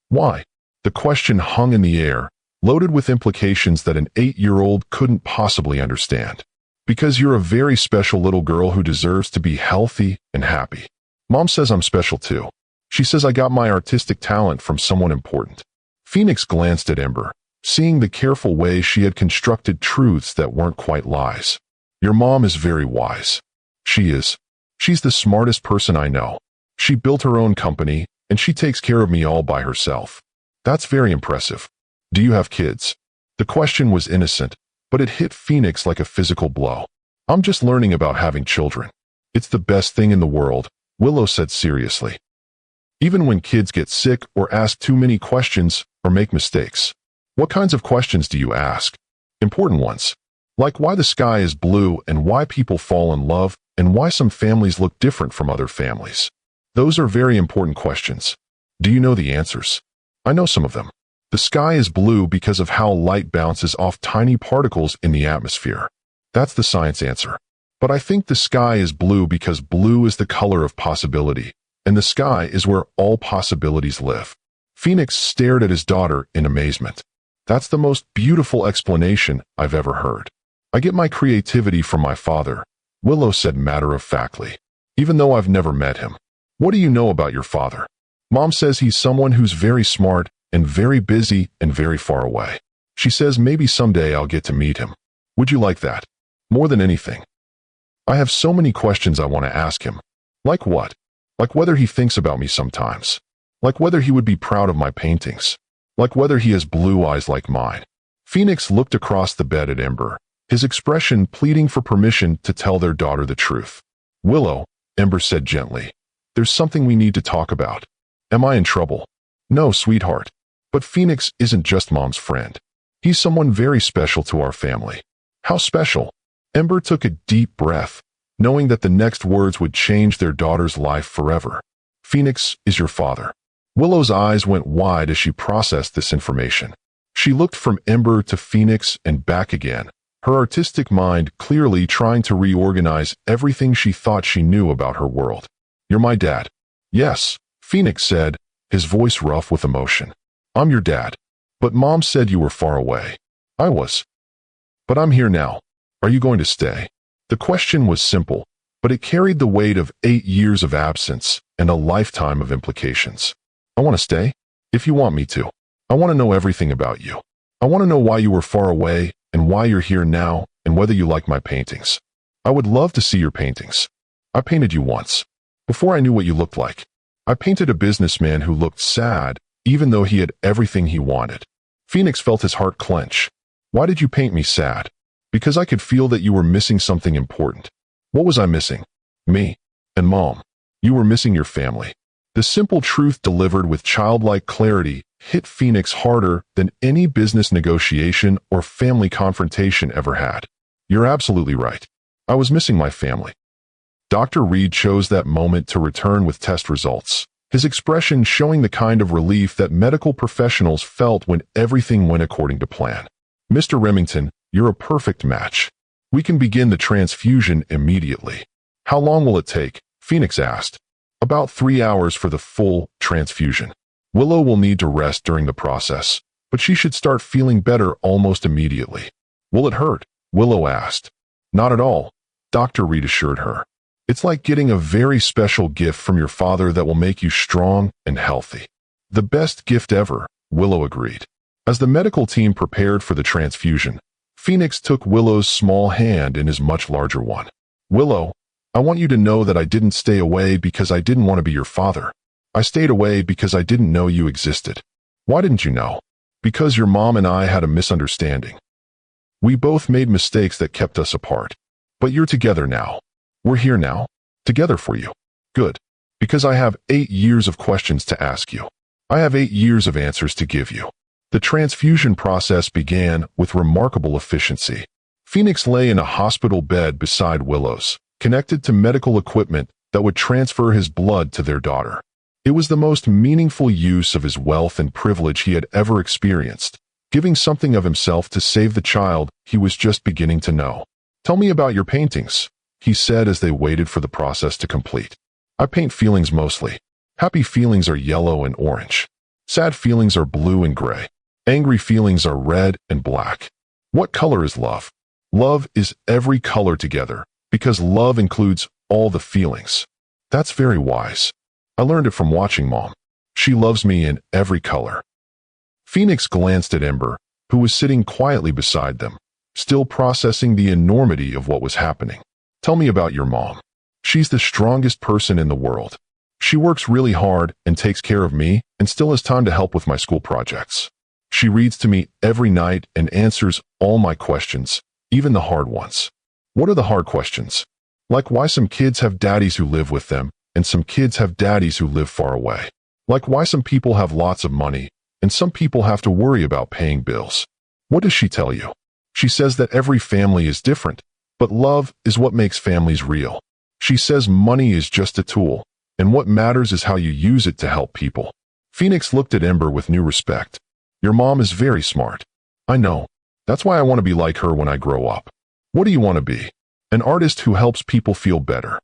Why? The question hung in the air, loaded with implications that an 8-year-old couldn't possibly understand. Because you're a very special little girl who deserves to be healthy and happy. Mom says I'm special too. She says I got my artistic talent from someone important. Phoenix glanced at Ember, seeing the careful way she had constructed truths that weren't quite lies. Your mom is very wise. She is. She's the smartest person I know. She built her own company, and she takes care of me all by herself. That's very impressive. Do you have kids? The question was innocent, but it hit Phoenix like a physical blow. I'm just learning about having children. It's the best thing in the world, Willow said seriously. Even when kids get sick or ask too many questions or make mistakes. What kinds of questions do you ask? Important ones. Like why the sky is blue and why people fall in love and why some families look different from other families. Those are very important questions. Do you know the answers? I know some of them. The sky is blue because of how light bounces off tiny particles in the atmosphere. That's the science answer. But I think the sky is blue because blue is the color of possibility, and the sky is where all possibilities live. Phoenix stared at his daughter in amazement. That's the most beautiful explanation I've ever heard. I get my creativity from my father, Willow said matter-of-factly. even though I've never met him. What do you know about your father? Mom says he's someone who's very smart and very busy and very far away. She says maybe someday I'll get to meet him. Would you like that? More than anything. I have so many questions I want to ask him. Like what? Like whether he thinks about me sometimes. Like whether he would be proud of my paintings. Like whether he has blue eyes like mine. Phoenix looked across the bed at Ember, his expression pleading for permission to tell their daughter the truth. Willow, Ember said gently, there's something we need to talk about. Am I in trouble? No, sweetheart. But Phoenix isn't just Mom's friend. He's someone very special to our family. How special? Ember took a deep breath, knowing that the next words would change their daughter's life forever. Phoenix is your father. Willow's eyes went wide as she processed this information. She looked from Ember to Phoenix and back again, her artistic mind clearly trying to reorganize everything she thought she knew about her world. You're my dad. Yes, Phoenix said, his voice rough with emotion. I'm your dad. But Mom said you were far away. I was. But I'm here now. Are you going to stay? The question was simple, but it carried the weight of 8 years of absence and a lifetime of implications. I want to stay, if you want me to. I want to know everything about you. I want to know why you were far away and why you're here now and whether you like my paintings. I would love to see your paintings. I painted you once, before I knew what you looked like. I painted a businessman who looked sad, even though he had everything he wanted. Phoenix felt his heart clench. Why did you paint me sad? Because I could feel that you were missing something important. What was I missing? Me. And Mom. You were missing your family. The simple truth delivered with childlike clarity hit Phoenix harder than any business negotiation or family confrontation ever had. You're absolutely right. I was missing my family. Dr. Reed chose that moment to return with test results, his expression showing the kind of relief that medical professionals felt when everything went according to plan. Mr. Remington, you're a perfect match. We can begin the transfusion immediately. How long will it take? Phoenix asked. About 3 hours for the full transfusion. Willow will need to rest during the process, but she should start feeling better almost immediately. Will it hurt? Willow asked. Not at all, Dr. Reed assured her. It's like getting a very special gift from your father that will make you strong and healthy. The best gift ever, Willow agreed. As the medical team prepared for the transfusion, Phoenix took Willow's small hand in his much larger one. Willow, I want you to know that I didn't stay away because I didn't want to be your father. I stayed away because I didn't know you existed. Why didn't you know? Because your mom and I had a misunderstanding. We both made mistakes that kept us apart. But you're together now. We're here now. Together for you. Good. Because I have 8 years of questions to ask you. I have 8 years of answers to give you. The transfusion process began with remarkable efficiency. Phoenix lay in a hospital bed beside Willow's, connected to medical equipment that would transfer his blood to their daughter. It was the most meaningful use of his wealth and privilege he had ever experienced, giving something of himself to save the child he was just beginning to know. Tell me about your paintings, he said as they waited for the process to complete. I paint feelings mostly. Happy feelings are yellow and orange. Sad feelings are blue and gray. Angry feelings are red and black. What color is love? Love is every color together, because love includes all the feelings. That's very wise. I learned it from watching Mom. She loves me in every color. Phoenix glanced at Ember, who was sitting quietly beside them, still processing the enormity of what was happening. Tell me about your mom. She's the strongest person in the world. She works really hard and takes care of me and still has time to help with my school projects. She reads to me every night and answers all my questions, even the hard ones. What are the hard questions? Like why some kids have daddies who live with them and some kids have daddies who live far away. Like why some people have lots of money and some people have to worry about paying bills. What does she tell you? She says that every family is different, but love is what makes families real. She says money is just a tool, and what matters is how you use it to help people. Phoenix looked at Ember with new respect. Your mom is very smart. I know. That's why I want to be like her when I grow up. What do you want to be? An artist who helps people feel better.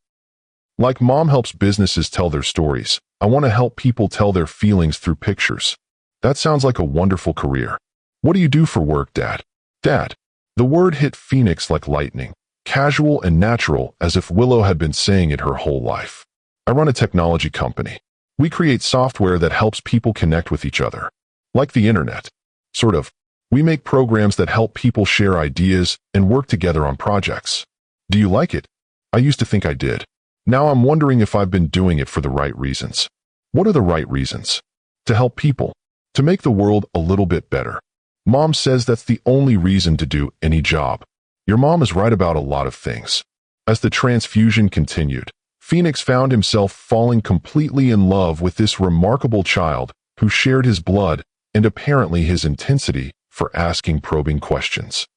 Like Mom helps businesses tell their stories, I want to help people tell their feelings through pictures. That sounds like a wonderful career. What do you do for work, Dad? Dad. The word hit Phoenix like lightning, casual and natural, as if Willow had been saying it her whole life. I run a technology company. We create software that helps people connect with each other. Like the internet. Sort of. We make programs that help people share ideas and work together on projects. Do you like it? I used to think I did. Now I'm wondering if I've been doing it for the right reasons. What are the right reasons? To help people. To make the world a little bit better. Mom says that's the only reason to do any job. Your mom is right about a lot of things. As the transfusion continued, Phoenix found himself falling completely in love with this remarkable child who shared his blood and apparently his intensity for asking probing questions.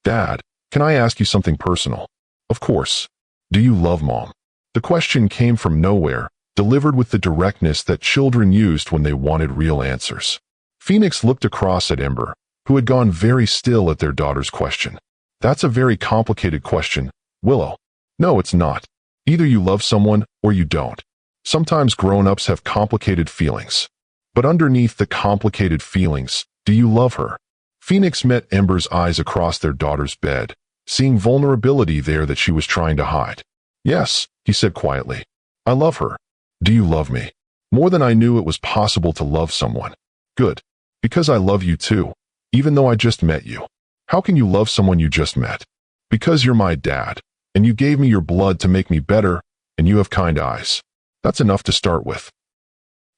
Dad, can I ask you something personal? Of course. Do you love Mom? The question came from nowhere, delivered with the directness that children used when they wanted real answers. Phoenix looked across at Ember, who had gone very still at their daughter's question. That's a very complicated question, Willow. No, it's not. Either you love someone or you don't. Sometimes grown-ups have complicated feelings. But underneath the complicated feelings, do you love her? Phoenix met Ember's eyes across their daughter's bed, seeing vulnerability there that she was trying to hide. Yes, he said quietly. I love her. Do you love me? More than I knew it was possible to love someone. Good. Because I love you too, even though I just met you. How can you love someone you just met? Because you're my dad, and you gave me your blood to make me better, and you have kind eyes. That's enough to start with.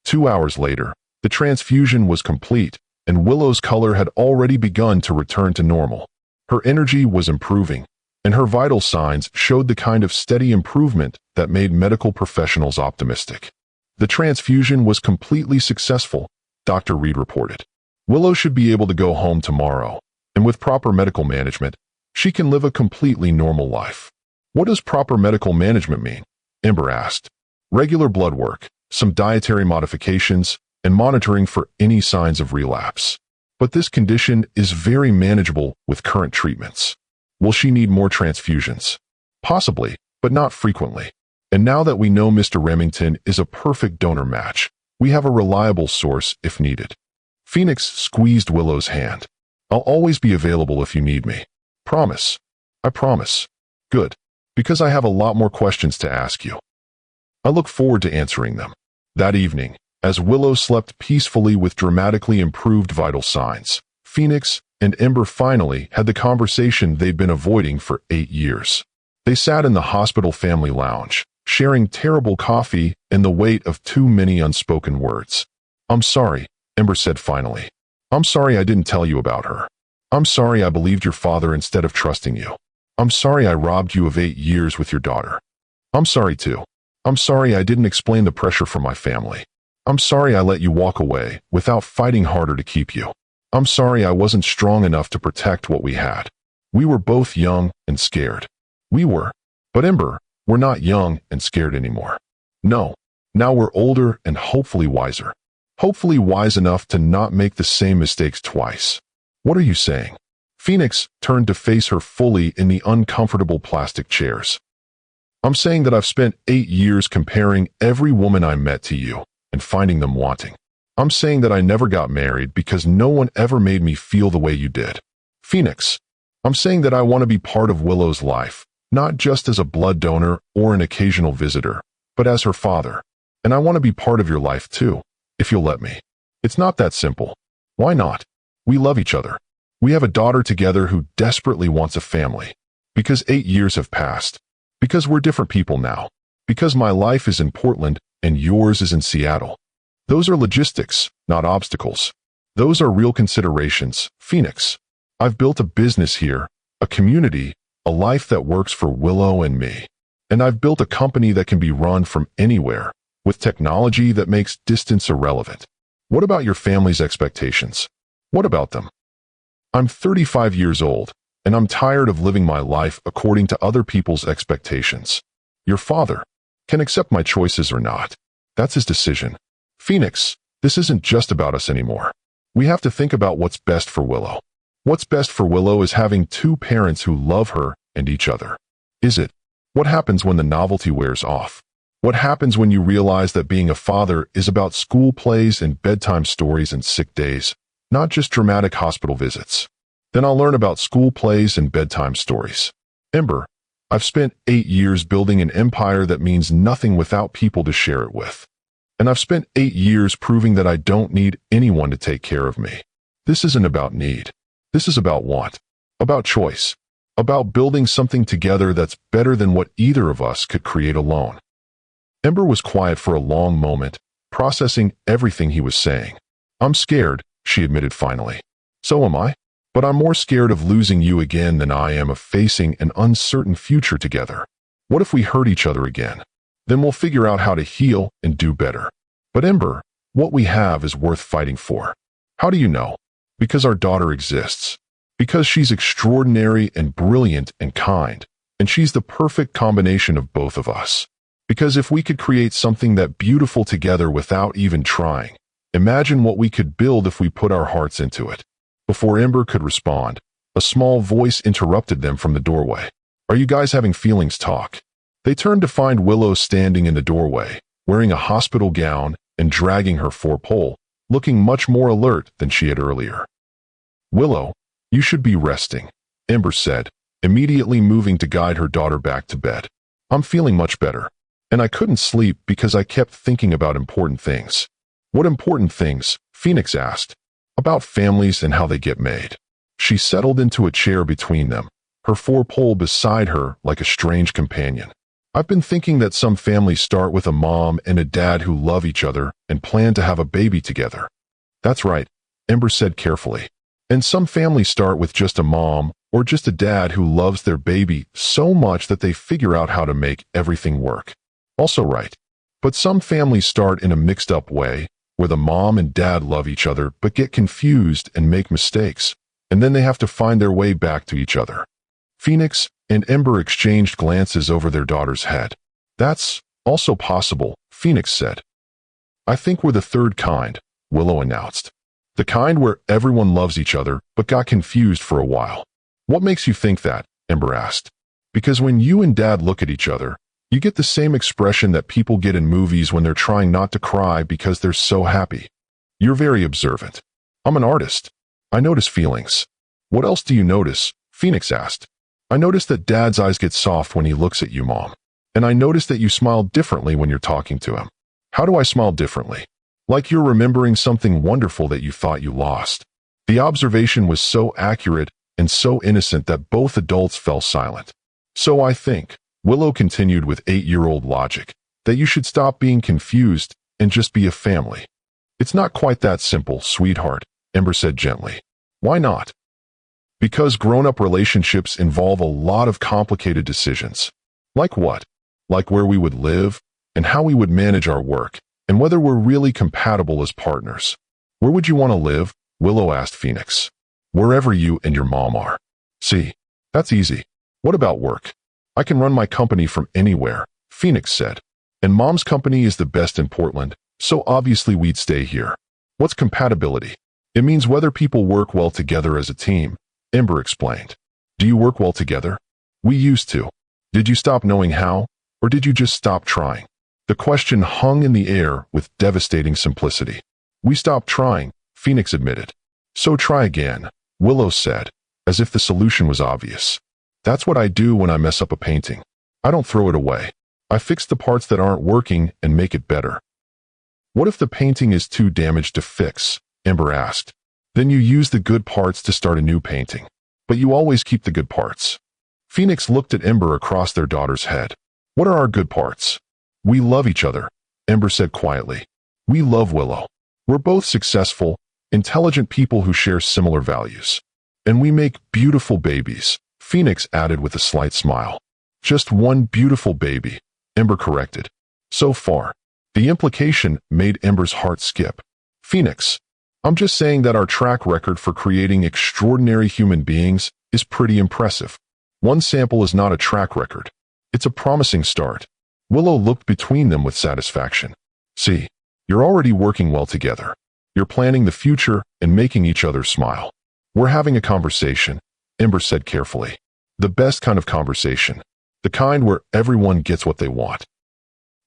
2 hours later, the transfusion was complete, and Willow's color had already begun to return to normal. Her energy was improving, and her vital signs showed the kind of steady improvement that made medical professionals optimistic. The transfusion was completely successful, Dr. Reed reported. Willow should be able to go home tomorrow, and with proper medical management, she can live a completely normal life. What does proper medical management mean? Ember asked. Regular blood work, some dietary modifications, and monitoring for any signs of relapse. But this condition is very manageable with current treatments. Will she need more transfusions? Possibly, but not frequently. And now that we know Mr. Remington is a perfect donor match, we have a reliable source if needed. Phoenix squeezed Willow's hand. I'll always be available if you need me. Promise. I promise. Good. Because I have a lot more questions to ask you. I look forward to answering them. That evening, as Willow slept peacefully with dramatically improved vital signs, Phoenix and Ember finally had the conversation they'd been avoiding for 8 years. They sat in the hospital family lounge, sharing terrible coffee and the weight of too many unspoken words. I'm sorry, Ember said finally. I'm sorry I didn't tell you about her. I'm sorry I believed your father instead of trusting you. I'm sorry I robbed you of 8 years with your daughter. I'm sorry too. I'm sorry I didn't explain the pressure from my family. I'm sorry I let you walk away without fighting harder to keep you. I'm sorry I wasn't strong enough to protect what we had. We were both young and scared. We were. But Ember, we're not young and scared anymore. No. Now we're older and hopefully wiser. Hopefully wise enough to not make the same mistakes twice. What are you saying? Phoenix turned to face her fully in the uncomfortable plastic chairs. I'm saying that I've spent 8 years comparing every woman I met to you and finding them wanting. I'm saying that I never got married because no one ever made me feel the way you did. Phoenix, I'm saying that I want to be part of Willow's life, not just as a blood donor or an occasional visitor, but as her father. And I want to be part of your life too, if you'll let me. It's not that simple. Why not? We love each other. We have a daughter together who desperately wants a family. Because 8 years have passed. Because we're different people now. Because my life is in Portland and yours is in Seattle. Those are logistics, not obstacles. Those are real considerations, Phoenix. I've built a business here, a community, a life that works for Willow and me. And I've built a company that can be run from anywhere, with technology that makes distance irrelevant. What about your family's expectations? What about them? I'm 35 years old, and I'm tired of living my life according to other people's expectations. Your father can accept my choices or not. That's his decision. Phoenix, this isn't just about us anymore. We have to think about what's best for Willow. What's best for Willow is having 2 parents who love her and each other. Is it? What happens when the novelty wears off? What happens when you realize that being a father is about school plays and bedtime stories and sick days, not just dramatic hospital visits? Then I'll learn about school plays and bedtime stories. Ember, I've spent 8 years building an empire that means nothing without people to share it with. And I've spent 8 years proving that I don't need anyone to take care of me. This isn't about need. This is about want, about choice, about building something together that's better than what either of us could create alone. Ember was quiet for a long moment, processing everything he was saying. I'm scared, she admitted finally. So am I. But I'm more scared of losing you again than I am of facing an uncertain future together. What if we hurt each other again? Then we'll figure out how to heal and do better. But Ember, what we have is worth fighting for. How do you know? Because our daughter exists. Because she's extraordinary and brilliant and kind, and she's the perfect combination of both of us. Because if we could create something that beautiful together without even trying, imagine what we could build if we put our hearts into it. Before Ember could respond, a small voice interrupted them from the doorway. Are you guys having feelings talk? They turned to find Willow standing in the doorway, wearing a hospital gown and dragging her four-pole, looking much more alert than she had earlier. Willow, you should be resting, Ember said, immediately moving to guide her daughter back to bed. I'm feeling much better, and I couldn't sleep because I kept thinking about important things. What important things? Phoenix asked. About families and how they get made. She settled into a chair between them, her four-pole beside her like a strange companion. I've been thinking that some families start with a mom and a dad who love each other and plan to have a baby together. That's right, Ember said carefully. And some families start with just a mom or just a dad who loves their baby so much that they figure out how to make everything work. Also right. But some families start in a mixed-up way, where the mom and dad love each other but get confused and make mistakes, and then they have to find their way back to each other. Phoenix and Ember exchanged glances over their daughter's head. That's also possible, Phoenix said. I think we're the third kind, Willow announced. The kind where everyone loves each other but got confused for a while. What makes you think that? Ember asked. Because when you and Dad look at each other, you get the same expression that people get in movies when they're trying not to cry because they're so happy. You're very observant. I'm an artist. I notice feelings. What else do you notice? Phoenix asked. I notice that Dad's eyes get soft when he looks at you, Mom. And I notice that you smile differently when you're talking to him. How do I smile differently? Like you're remembering something wonderful that you thought you lost. The observation was so accurate and so innocent that both adults fell silent. So I think, Willow continued with 8-year-old logic, that you should stop being confused and just be a family. It's not quite that simple, sweetheart, Ember said gently. Why not? Because grown-up relationships involve a lot of complicated decisions. Like what? Like where we would live, and how we would manage our work, and whether we're really compatible as partners. Where would you want to live? Willow asked Phoenix. Wherever you and your mom are. See, that's easy. What about work? I can run my company from anywhere, Phoenix said. And Mom's company is the best in Portland, so obviously we'd stay here. What's compatibility? It means whether people work well together as a team, Ember explained. Do you work well together? We used to. Did you stop knowing how, or did you just stop trying? The question hung in the air with devastating simplicity. We stopped trying, Phoenix admitted. So try again, Willow said, as if the solution was obvious. That's what I do when I mess up a painting. I don't throw it away. I fix the parts that aren't working and make it better. What if the painting is too damaged to fix? Ember asked. Then you use the good parts to start a new painting. But you always keep the good parts. Phoenix looked at Ember across their daughter's head. What are our good parts? We love each other, Ember said quietly. We love Willow. We're both successful, intelligent people who share similar values. And we make beautiful babies, Phoenix added with a slight smile. Just one beautiful baby, Ember corrected. So far. The implication made Ember's heart skip. Phoenix, I'm just saying that our track record for creating extraordinary human beings is pretty impressive. One sample is not a track record. It's a promising start. Willow looked between them with satisfaction. See, you're already working well together. You're planning the future and making each other smile. We're having a conversation, Ember said carefully. The best kind of conversation. The kind where everyone gets what they want.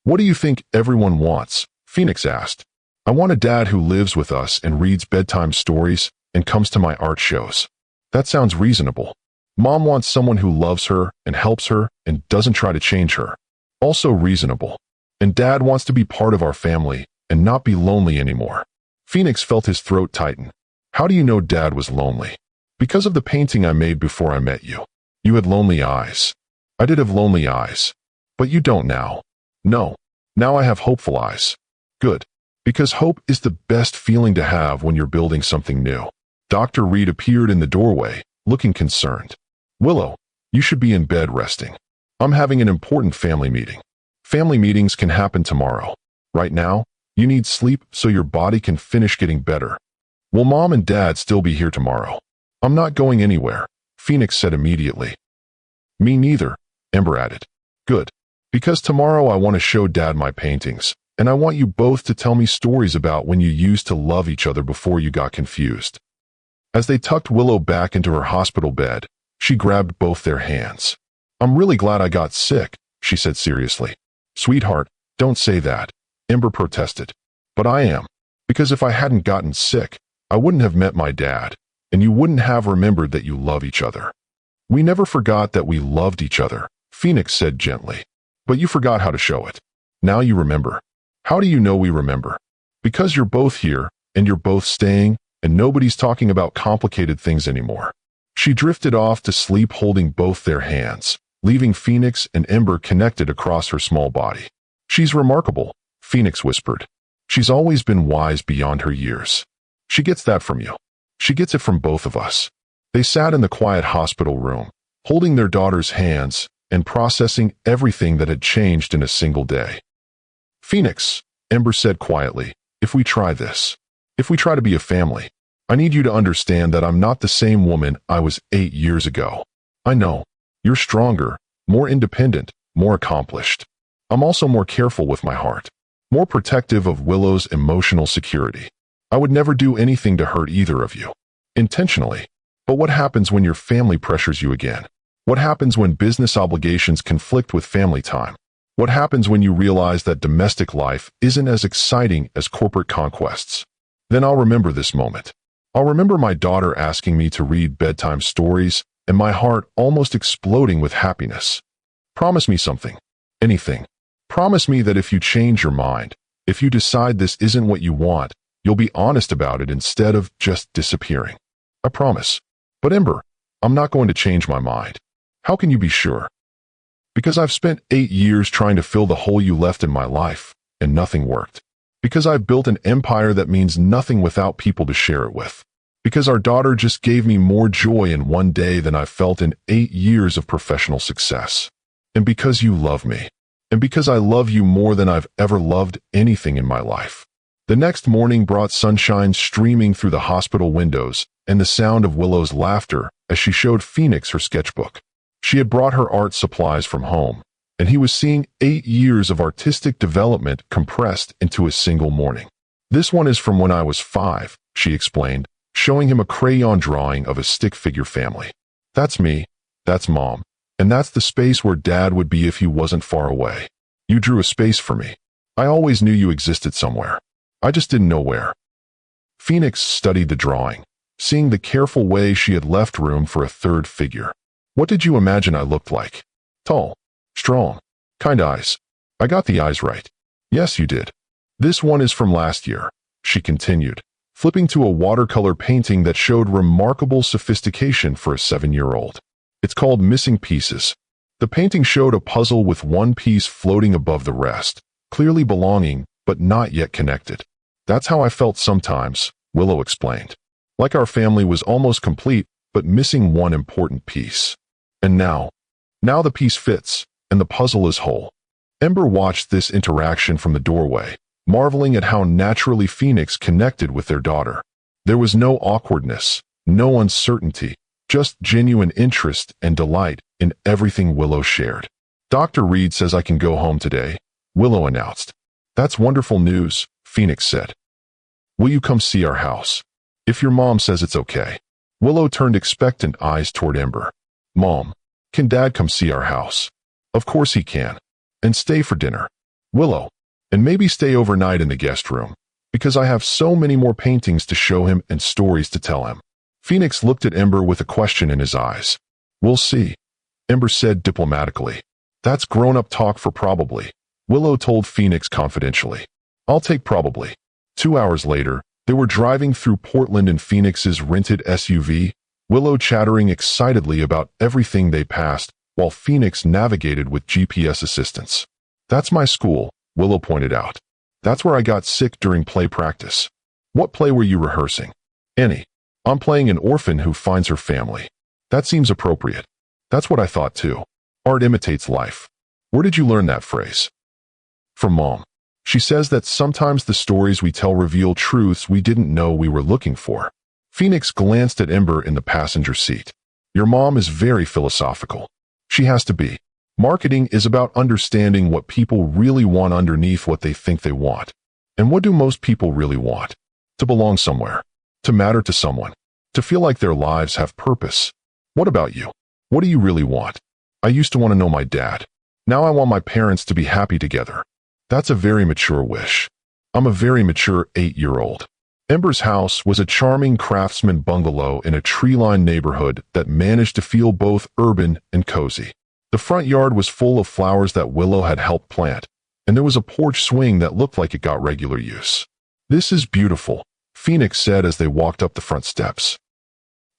What do you think everyone wants? Phoenix asked. I want a dad who lives with us and reads bedtime stories and comes to my art shows. That sounds reasonable. Mom wants someone who loves her and helps her and doesn't try to change her. Also reasonable. And Dad wants to be part of our family and not be lonely anymore. Phoenix felt his throat tighten. How do you know Dad was lonely? Because of the painting I made before I met you. You had lonely eyes. I did have lonely eyes. But you don't now. No. Now I have hopeful eyes. Good. Because hope is the best feeling to have when you're building something new. Dr. Reed appeared in the doorway, looking concerned. Willow, you should be in bed resting. I'm having an important family meeting. Family meetings can happen tomorrow. Right now, you need sleep so your body can finish getting better. Will Mom and Dad still be here tomorrow? I'm not going anywhere, Phoenix said immediately. Me neither, Ember added. Good. Because tomorrow I want to show Dad my paintings, and I want you both to tell me stories about when you used to love each other before you got confused. As they tucked Willow back into her hospital bed, she grabbed both their hands. I'm really glad I got sick, she said seriously. Sweetheart, don't say that, Ember protested. But I am. Because if I hadn't gotten sick, I wouldn't have met my dad, and you wouldn't have remembered that you love each other. We never forgot that we loved each other, Phoenix said gently. But you forgot how to show it. Now you remember. How do you know we remember? Because you're both here, and you're both staying, and nobody's talking about complicated things anymore. She drifted off to sleep holding both their hands, leaving Phoenix and Ember connected across her small body. She's remarkable, Phoenix whispered. She's always been wise beyond her years. She gets that from you. She gets it from both of us. They sat in the quiet hospital room, holding their daughter's hands and processing everything that had changed in a single day. Phoenix, Ember said quietly, if we try this, if we try to be a family, I need you to understand that I'm not the same woman I was 8 years ago. I know. You're stronger, more independent, more accomplished. I'm also more careful with my heart, more protective of Willow's emotional security. I would never do anything to hurt either of you, intentionally. But what happens when your family pressures you again? What happens when business obligations conflict with family time? What happens when you realize that domestic life isn't as exciting as corporate conquests? Then I'll remember this moment. I'll remember my daughter asking me to read bedtime stories and my heart almost exploding with happiness. Promise me something. Anything. Promise me that if you change your mind, if you decide this isn't what you want, you'll be honest about it instead of just disappearing. I promise. But Ember, I'm not going to change my mind. How can you be sure? Because I've spent 8 years trying to fill the hole you left in my life, and nothing worked. Because I've built an empire that means nothing without people to share it with. Because our daughter just gave me more joy in one day than I've felt in 8 years of professional success. And because you love me. And because I love you more than I've ever loved anything in my life. The next morning brought sunshine streaming through the hospital windows and the sound of Willow's laughter as she showed Phoenix her sketchbook. She had brought her art supplies from home, and he was seeing 8 years of artistic development compressed into a single morning. This one is from when I was 5, she explained, showing him a crayon drawing of a stick figure family. That's me, that's Mom, and that's the space where Dad would be if he wasn't far away. You drew a space for me. I always knew you existed somewhere. I just didn't know where. Phoenix studied the drawing, seeing the careful way she had left room for a third figure. What did you imagine I looked like? Tall, strong, kind eyes. I got the eyes right. Yes, you did. This one is from last year, she continued, flipping to a watercolor painting that showed remarkable sophistication for a 7-year-old. It's called Missing Pieces. The painting showed a puzzle with one piece floating above the rest, clearly belonging, but not yet connected. That's how I felt sometimes, Willow explained. Like our family was almost complete, but missing one important piece. And now the piece fits, and the puzzle is whole. Ember watched this interaction from the doorway, marveling at how naturally Phoenix connected with their daughter. There was no awkwardness, no uncertainty, just genuine interest and delight in everything Willow shared. Dr. Reed says I can go home today, Willow announced. That's wonderful news, Phoenix said. Will you come see our house? If your mom says it's okay. Willow turned expectant eyes toward Ember. Mom, can Dad come see our house? Of course he can. And stay for dinner. Willow, and maybe stay overnight in the guest room, because I have so many more paintings to show him and stories to tell him. Phoenix looked at Ember with a question in his eyes. We'll see, Ember said diplomatically. That's grown-up talk for probably, Willow told Phoenix confidentially. I'll take probably. 2 hours later, they were driving through Portland in Phoenix's rented SUV, Willow chattering excitedly about everything they passed, while Phoenix navigated with GPS assistance. That's my school, Willow pointed out. That's where I got sick during play practice. What play were you rehearsing? Any. I'm playing an orphan who finds her family. That seems appropriate. That's what I thought too. Art imitates life. Where did you learn that phrase? From Mom. She says that sometimes the stories we tell reveal truths we didn't know we were looking for. Phoenix glanced at Ember in the passenger seat. Your mom is very philosophical. She has to be. Marketing is about understanding what people really want underneath what they think they want. And what do most people really want? To belong somewhere. To matter to someone. To feel like their lives have purpose. What about you? What do you really want? I used to want to know my dad. Now I want my parents to be happy together. That's a very mature wish. I'm a very mature 8-year-old. Ember's house was a charming craftsman bungalow in a tree-lined neighborhood that managed to feel both urban and cozy. The front yard was full of flowers that Willow had helped plant, and there was a porch swing that looked like it got regular use. This is beautiful, Phoenix said as they walked up the front steps.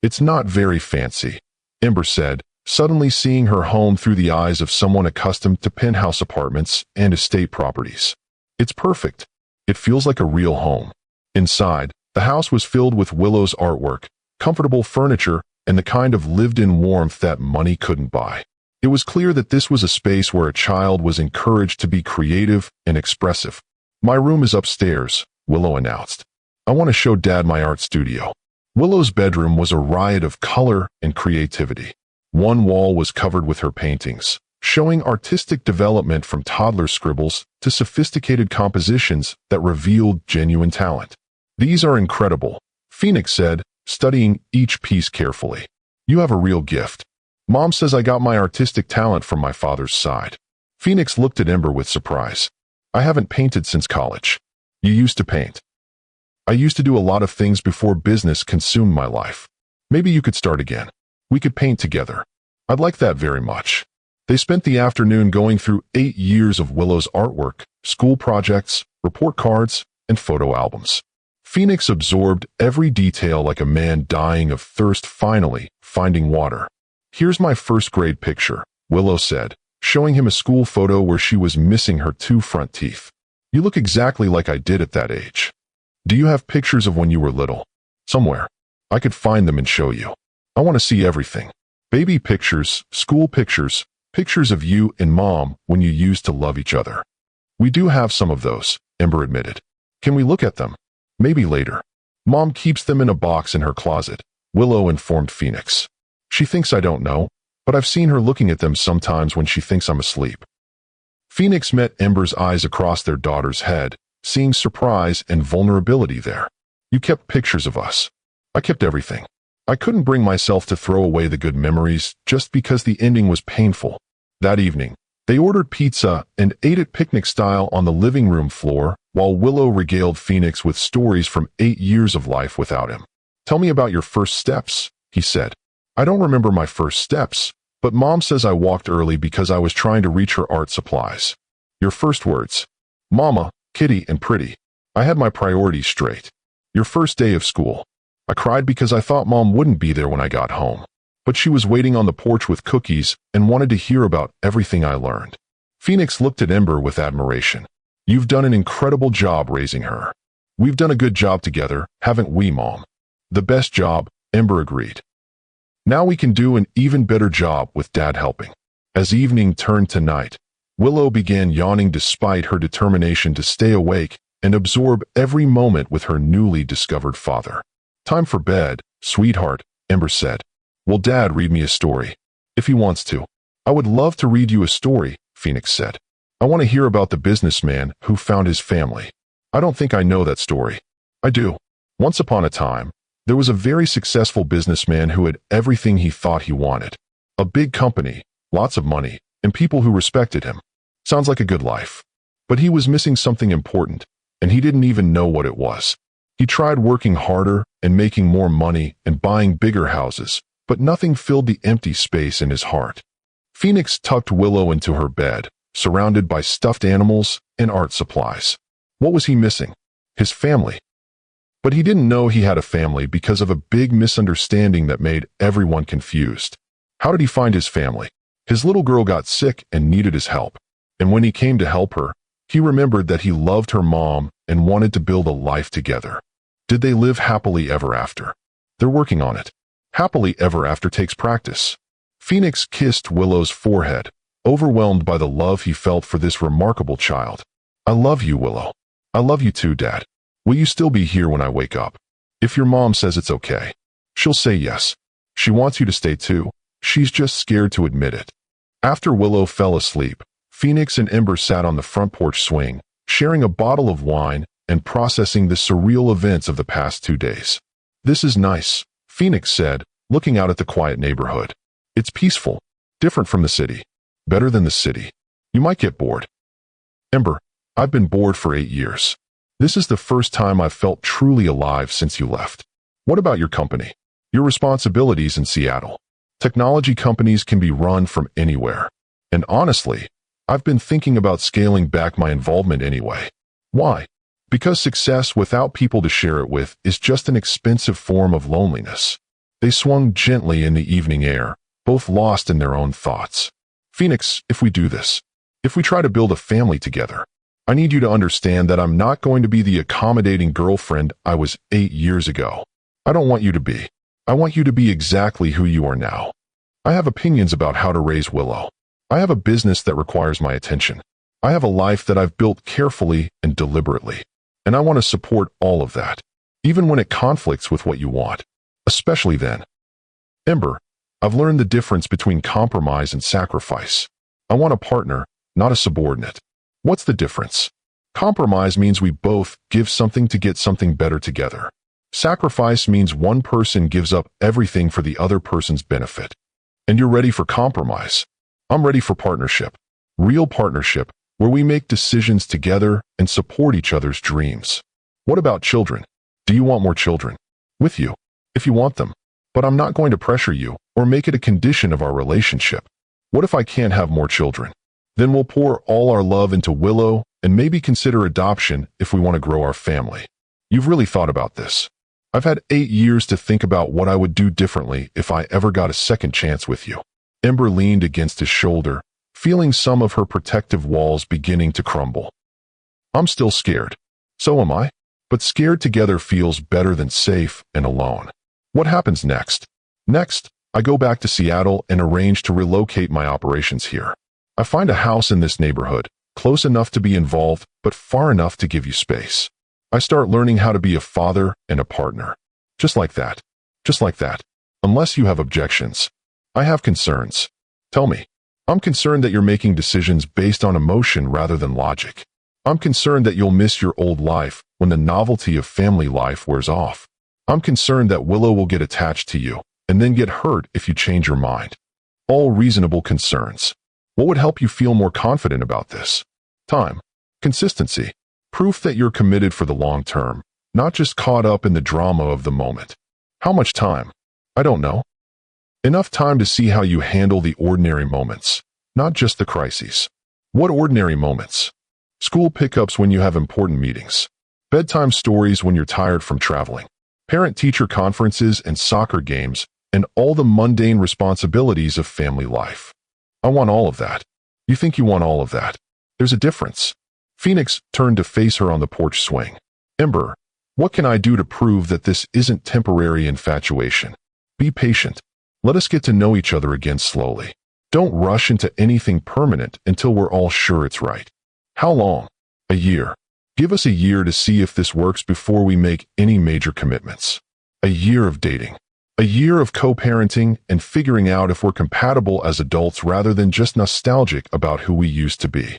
It's not very fancy, Ember said, suddenly seeing her home through the eyes of someone accustomed to penthouse apartments and estate properties. It's perfect. It feels like a real home. Inside, the house was filled with Willow's artwork, comfortable furniture, and the kind of lived-in warmth that money couldn't buy. It was clear that this was a space where a child was encouraged to be creative and expressive. My room is upstairs, Willow announced. I want to show Dad my art studio. Willow's bedroom was a riot of color and creativity. One wall was covered with her paintings, showing artistic development from toddler scribbles to sophisticated compositions that revealed genuine talent. These are incredible, Phoenix said, studying each piece carefully. You have a real gift. Mom says I got my artistic talent from my father's side. Phoenix looked at Ember with surprise. I haven't painted since college. You used to paint. I used to do a lot of things before business consumed my life. Maybe you could start again. We could paint together. I'd like that very much. They spent the afternoon going through 8 years of Willow's artwork, school projects, report cards, and photo albums. Phoenix absorbed every detail like a man dying of thirst finally finding water. Here's my first grade picture, Willow said, showing him a school photo where she was missing her 2 front teeth. You look exactly like I did at that age. Do you have pictures of when you were little? Somewhere. I could find them and show you. I want to see everything. Baby pictures, school pictures, pictures of you and Mom when you used to love each other. We do have some of those, Ember admitted. Can we look at them? Maybe later. Mom keeps them in a box in her closet, Willow informed Phoenix. She thinks I don't know, but I've seen her looking at them sometimes when she thinks I'm asleep. Phoenix met Ember's eyes across their daughter's head, seeing surprise and vulnerability there. You kept pictures of us. I kept everything. I couldn't bring myself to throw away the good memories just because the ending was painful. That evening, they ordered pizza and ate it picnic style on the living room floor, while Willow regaled Phoenix with stories from 8 years of life without him. Tell me about your first steps, he said. I don't remember my first steps, but Mom says I walked early because I was trying to reach her art supplies. Your first words. Mama, Kitty, and Pretty. I had my priorities straight. Your first day of school. I cried because I thought Mom wouldn't be there when I got home. But she was waiting on the porch with cookies and wanted to hear about everything I learned. Phoenix looked at Ember with admiration. You've done an incredible job raising her. We've done a good job together, haven't we, Mom? The best job, Ember agreed. Now we can do an even better job with Dad helping. As evening turned to night, Willow began yawning despite her determination to stay awake and absorb every moment with her newly discovered father. Time for bed, sweetheart, Ember said. Will Dad read me a story? If he wants to. I would love to read you a story, Phoenix said. I want to hear about the businessman who found his family. I don't think I know that story. I do. Once upon a time, there was a very successful businessman who had everything he thought he wanted. A big company, lots of money, and people who respected him. Sounds like a good life. But he was missing something important, and he didn't even know what it was. He tried working harder and making more money and buying bigger houses, but nothing filled the empty space in his heart. Phoenix tucked Willow into her bed, surrounded by stuffed animals and art supplies. What was he missing? His family. But he didn't know he had a family because of a big misunderstanding that made everyone confused. How did he find his family? His little girl got sick and needed his help. And when he came to help her, he remembered that he loved her mom and wanted to build a life together. Did they live happily ever after? They're working on it. Happily ever after takes practice. Phoenix kissed Willow's forehead, overwhelmed by the love he felt for this remarkable child. I love you, Willow. I love you too, Dad. Will you still be here when I wake up? If your mom says it's okay, she'll say yes. She wants you to stay too. She's just scared to admit it. After Willow fell asleep, Phoenix and Ember sat on the front porch swing, sharing a bottle of wine and processing the surreal events of the past 2 days. This is nice, Phoenix said, looking out at the quiet neighborhood. It's peaceful, different from the city, better than the city. You might get bored. Ember, I've been bored for 8 years. This is the first time I've felt truly alive since you left. What about your company? Your responsibilities in Seattle? Technology companies can be run from anywhere. And honestly, I've been thinking about scaling back my involvement anyway. Why? Because success without people to share it with is just an expensive form of loneliness. They swung gently in the evening air, both lost in their own thoughts. Phoenix, if we do this, if we try to build a family together, I need you to understand that I'm not going to be the accommodating girlfriend I was 8 years ago. I don't want you to be. I want you to be exactly who you are now. I have opinions about how to raise Willow. I have a business that requires my attention. I have a life that I've built carefully and deliberately. And I want to support all of that, even when it conflicts with what you want. Especially then. Ember, I've learned the difference between compromise and sacrifice. I want a partner, not a subordinate. What's the difference? Compromise means we both give something to get something better together. Sacrifice means one person gives up everything for the other person's benefit. And you're ready for compromise. I'm ready for partnership. Real partnership, where we make decisions together and support each other's dreams. What about children? Do you want more children? With you, if you want them. But I'm not going to pressure you or make it a condition of our relationship. What if I can't have more children? Then we'll pour all our love into Willow and maybe consider adoption if we want to grow our family. You've really thought about this. I've had 8 years to think about what I would do differently if I ever got a second chance with you. Ember leaned against his shoulder, feeling some of her protective walls beginning to crumble. I'm still scared. So am I. But scared together feels better than safe and alone. What happens next? Next, I go back to Seattle and arrange to relocate my operations here. I find a house in this neighborhood, close enough to be involved, but far enough to give you space. I start learning how to be a father and a partner. Just like that. Just like that. Unless you have objections. I have concerns. Tell me. I'm concerned that you're making decisions based on emotion rather than logic. I'm concerned that you'll miss your old life when the novelty of family life wears off. I'm concerned that Willow will get attached to you and then get hurt if you change your mind. All reasonable concerns. What would help you feel more confident about this? Time. Consistency. Proof that you're committed for the long term, not just caught up in the drama of the moment. How much time? I don't know. Enough time to see how you handle the ordinary moments, not just the crises. What ordinary moments? School pickups when you have important meetings. Bedtime stories when you're tired from traveling. Parent-teacher conferences and soccer games, and all the mundane responsibilities of family life. I want all of that. You think you want all of that. There's a difference. Phoenix turned to face her on the porch swing. Ember, what can I do to prove that this isn't temporary infatuation? Be patient. Let us get to know each other again slowly. Don't rush into anything permanent until we're all sure it's right. How long? A year. Give us a year to see if this works before we make any major commitments. A year of dating. A year of co-parenting and figuring out if we're compatible as adults rather than just nostalgic about who we used to be.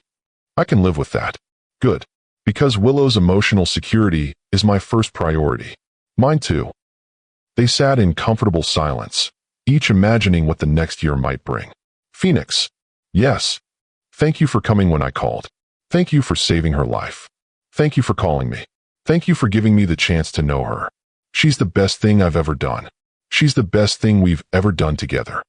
I can live with that. Good. Because Willow's emotional security is my first priority. Mine too. They sat in comfortable silence, each imagining what the next year might bring. Phoenix. Yes. Thank you for coming when I called. Thank you for saving her life. Thank you for calling me. Thank you for giving me the chance to know her. She's the best thing I've ever done. She's the best thing we've ever done together.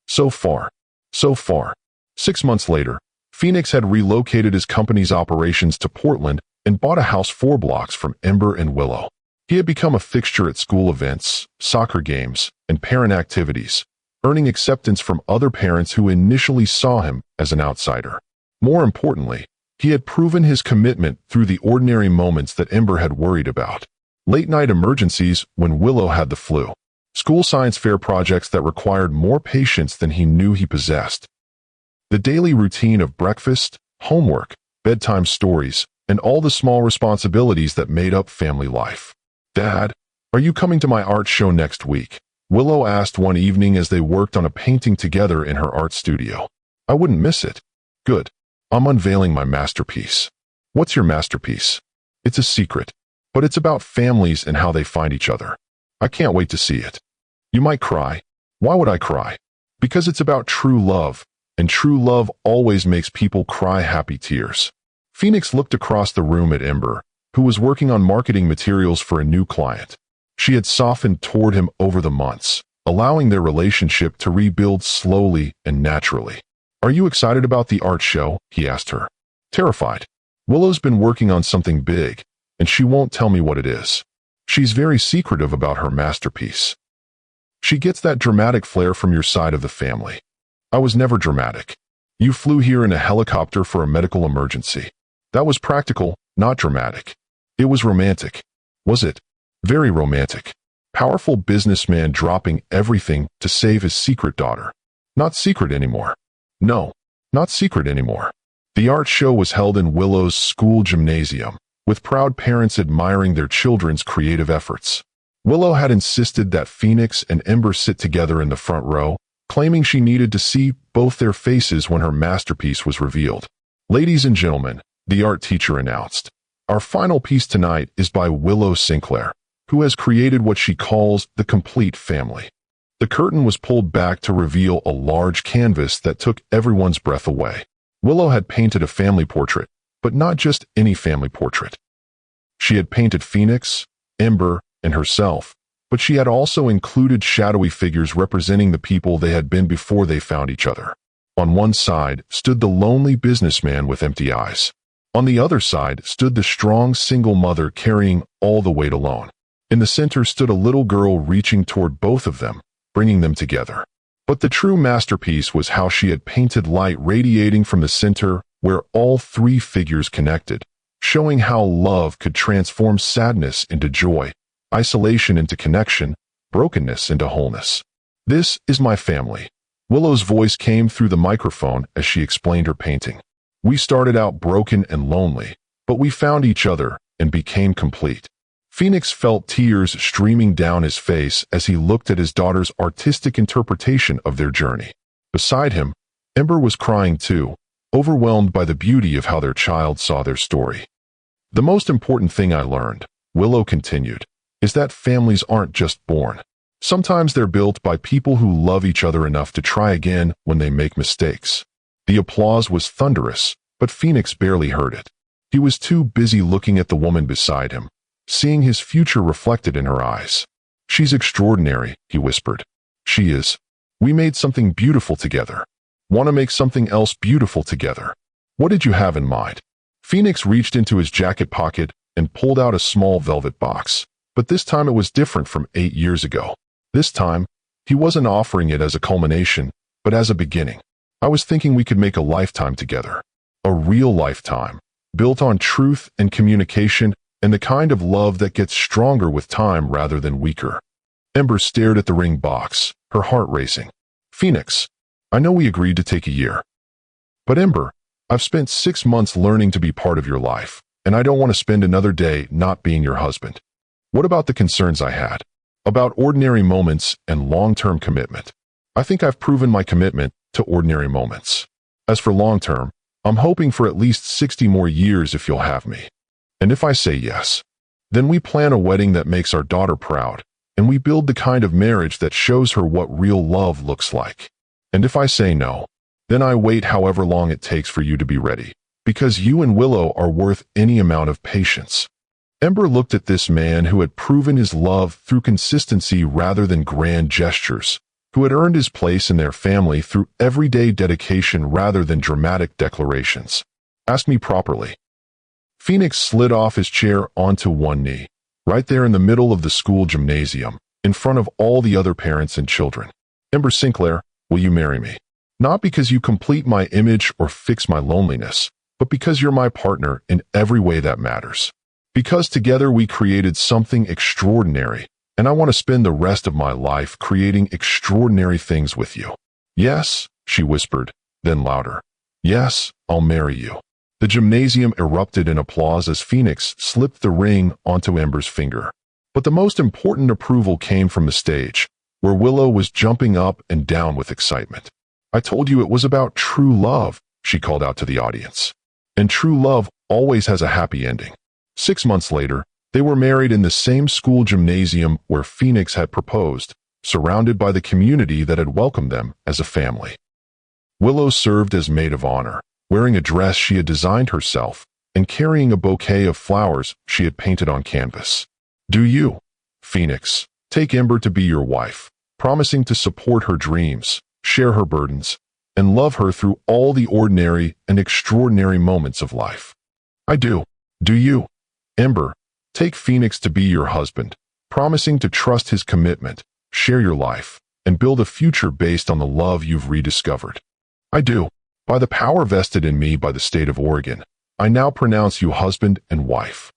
So far. So far. 6 months later, Phoenix had relocated his company's operations to Portland and bought a house 4 blocks from Ember and Willow. He had become a fixture at school events, soccer games, and parent activities, earning acceptance from other parents who initially saw him as an outsider. More importantly, he had proven his commitment through the ordinary moments that Ember had worried about. Late-night emergencies when Willow had the flu. School science fair projects that required more patience than he knew he possessed. The daily routine of breakfast, homework, bedtime stories, and all the small responsibilities that made up family life. "Dad, are you coming to my art show next week?" Willow asked one evening as they worked on a painting together in her art studio. "I wouldn't miss it." "Good. I'm unveiling my masterpiece." "What's your masterpiece?" "It's a secret, but it's about families and how they find each other. I can't wait to see it." "You might cry." "Why would I cry?" "Because it's about true love, and true love always makes people cry happy tears." Phoenix looked across the room at Ember, who was working on marketing materials for a new client. She had softened toward him over the months, allowing their relationship to rebuild slowly and naturally. "Are you excited about the art show?" he asked her. "Terrified. Willow's been working on something big, and she won't tell me what it is. She's very secretive about her masterpiece. She gets that dramatic flair from your side of the family." "I was never dramatic. You flew here in a helicopter for a medical emergency. That was practical, not dramatic. It was romantic." "Was it?" "Very romantic. Powerful businessman dropping everything to save his secret daughter. Not secret anymore." "No, not secret anymore." The art show was held in Willow's school gymnasium, with proud parents admiring their children's creative efforts. Willow had insisted that Phoenix and Ember sit together in the front row, claiming she needed to see both their faces when her masterpiece was revealed. "Ladies and gentlemen," the art teacher announced, "our final piece tonight is by Willow Sinclair, who has created what she calls the complete family." The curtain was pulled back to reveal a large canvas that took everyone's breath away. Willow had painted a family portrait, but not just any family portrait. She had painted Phoenix, Ember, and herself, but she had also included shadowy figures representing the people they had been before they found each other. On one side stood the lonely businessman with empty eyes. On the other side stood the strong single mother carrying all the weight alone. In the center stood a little girl reaching toward both of them, bringing them together. But the true masterpiece was how she had painted light radiating from the center where all 3 figures connected, showing how love could transform sadness into joy, isolation into connection, brokenness into wholeness. "This is my family." Willow's voice came through the microphone as she explained her painting. "We started out broken and lonely, but we found each other and became complete." Phoenix felt tears streaming down his face as he looked at his daughter's artistic interpretation of their journey. Beside him, Ember was crying too, overwhelmed by the beauty of how their child saw their story. "The most important thing I learned," Willow continued, "is that families aren't just born. Sometimes they're built by people who love each other enough to try again when they make mistakes." The applause was thunderous, but Phoenix barely heard it. He was too busy looking at the woman beside him, seeing his future reflected in her eyes. "She's extraordinary," he whispered. "She is. We made something beautiful together. Want to make something else beautiful together. What did you have in mind?" Phoenix reached into his jacket pocket and pulled out a small velvet box. But this time it was different from 8 years ago. This time, he wasn't offering it as a culmination, but as a beginning. "I was thinking we could make a lifetime together. A real lifetime, built on truth and communication and the kind of love that gets stronger with time rather than weaker." Ember stared at the ring box, her heart racing. "Phoenix, I know we agreed to take a year. But Ember, I've spent 6 months learning to be part of your life, and I don't want to spend another day not being your husband. What about the concerns I had? About ordinary moments and long-term commitment? I think I've proven my commitment to ordinary moments. As for long-term, I'm hoping for at least 60 more years if you'll have me. And if I say yes, then we plan a wedding that makes our daughter proud, and we build the kind of marriage that shows her what real love looks like. And if I say no, then I wait however long it takes for you to be ready, because you and Willow are worth any amount of patience." Ember looked at this man who had proven his love through consistency rather than grand gestures, who had earned his place in their family through everyday dedication rather than dramatic declarations. Ask me properly. Phoenix slid off his chair onto one knee, right there in the middle of the school gymnasium, in front of all the other parents and children. Ember Sinclair, will you marry me? Not because you complete my image or fix my loneliness, but because you're my partner in every way that matters. Because together we created something extraordinary, and I want to spend the rest of my life creating extraordinary things with you. Yes, she whispered, then louder. Yes, I'll marry you. The gymnasium erupted in applause as Phoenix slipped the ring onto Ember's finger. But the most important approval came from the stage, where Willow was jumping up and down with excitement. I told you it was about true love, she called out to the audience. And true love always has a happy ending. 6 months later, they were married in the same school gymnasium where Phoenix had proposed, surrounded by the community that had welcomed them as a family. Willow served as maid of honor, wearing a dress she had designed herself and carrying a bouquet of flowers she had painted on canvas. Do you, Phoenix, take Ember to be your wife, promising to support her dreams, share her burdens, and love her through all the ordinary and extraordinary moments of life? I do. Do you, Ember, take Phoenix to be your husband, promising to trust his commitment, share your life, and build a future based on the love you've rediscovered? I do. By the power vested in me by the state of Oregon, I now pronounce you husband and wife.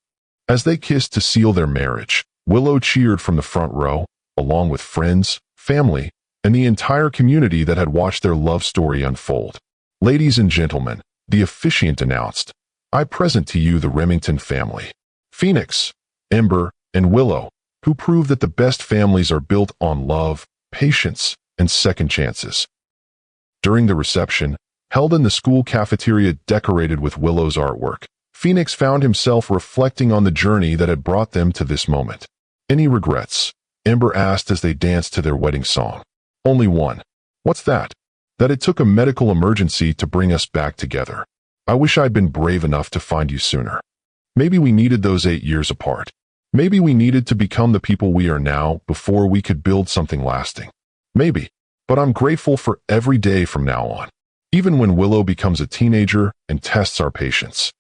As they kissed to seal their marriage, Willow cheered from the front row, along with friends, family, and the entire community that had watched their love story unfold. Ladies and gentlemen, the officiant announced, I present to you the Remington family. Phoenix, Ember, and Willow, who prove that the best families are built on love, patience, and second chances. During the reception, held in the school cafeteria decorated with Willow's artwork, Phoenix found himself reflecting on the journey that had brought them to this moment. Any regrets? Ember asked as they danced to their wedding song. Only one. What's that? That it took a medical emergency to bring us back together. I wish I'd been brave enough to find you sooner. Maybe we needed those 8 years apart. Maybe we needed to become the people we are now before we could build something lasting. Maybe. But I'm grateful for every day from now on. Even when Willow becomes a teenager and tests our patience.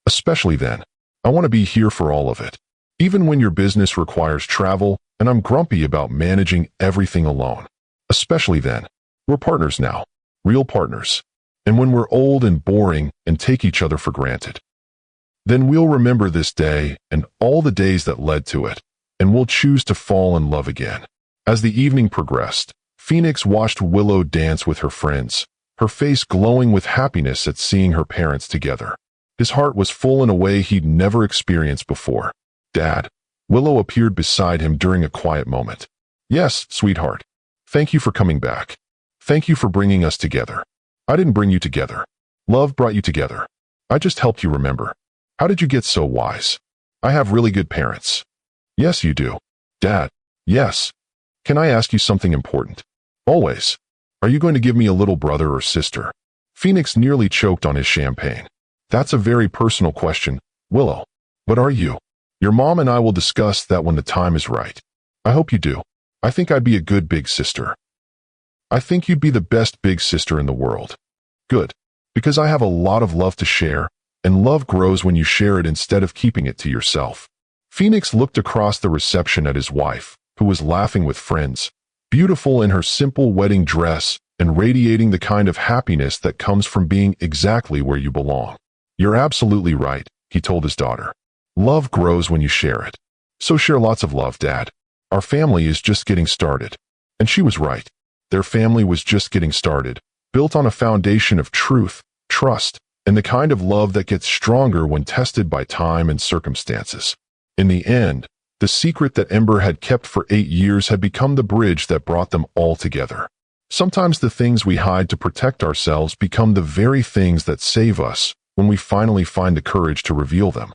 Especially then. I want to be here for all of it. Even when your business requires travel and I'm grumpy about managing everything alone. Especially then. We're partners now. Real partners. And when we're old and boring and take each other for granted. Then we'll remember this day and all the days that led to it, and we'll choose to fall in love again. As the evening progressed, Phoenix watched Willow dance with her friends, her face glowing with happiness at seeing her parents together. His heart was full in a way he'd never experienced before. Dad. Willow appeared beside him during a quiet moment. Yes, sweetheart. Thank you for coming back. Thank you for bringing us together. I didn't bring you together. Love brought you together. I just helped you remember. How did you get so wise? I have really good parents. Yes, you do. Dad. Yes. Can I ask you something important? Always. Are you going to give me a little brother or sister? Phoenix nearly choked on his champagne. That's a very personal question, Willow. But are you? Your mom and I will discuss that when the time is right. I hope you do. I think I'd be a good big sister. I think you'd be the best big sister in the world. Good. Because I have a lot of love to share, and love grows when you share it instead of keeping it to yourself. Phoenix looked across the reception at his wife, who was laughing with friends, beautiful in her simple wedding dress and radiating the kind of happiness that comes from being exactly where you belong. You're absolutely right, he told his daughter. Love grows when you share it. So share lots of love, Dad. Our family is just getting started. And she was right. Their family was just getting started, built on a foundation of truth, trust, and the kind of love that gets stronger when tested by time and circumstances. In the end, the secret that Ember had kept for 8 years had become the bridge that brought them all together. Sometimes the things we hide to protect ourselves become the very things that save us when we finally find the courage to reveal them.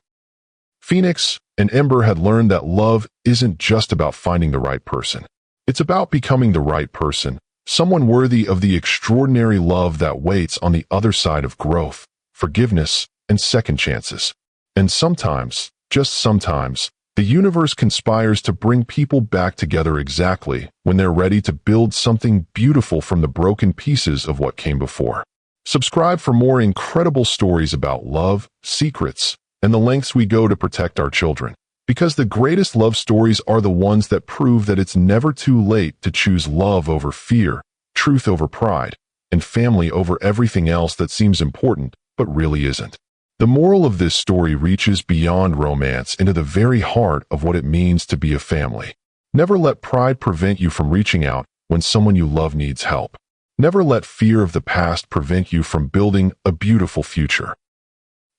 Phoenix and Ember had learned that love isn't just about finding the right person. It's about becoming the right person, someone worthy of the extraordinary love that waits on the other side of growth, forgiveness, and second chances. And sometimes, just sometimes, the universe conspires to bring people back together exactly when they're ready to build something beautiful from the broken pieces of what came before. Subscribe for more incredible stories about love, secrets, and the lengths we go to protect our children. Because the greatest love stories are the ones that prove that it's never too late to choose love over fear, truth over pride, and family over everything else that seems important but really isn't. The moral of this story reaches beyond romance into the very heart of what it means to be a family. Never let pride prevent you from reaching out when someone you love needs help. Never let fear of the past prevent you from building a beautiful future.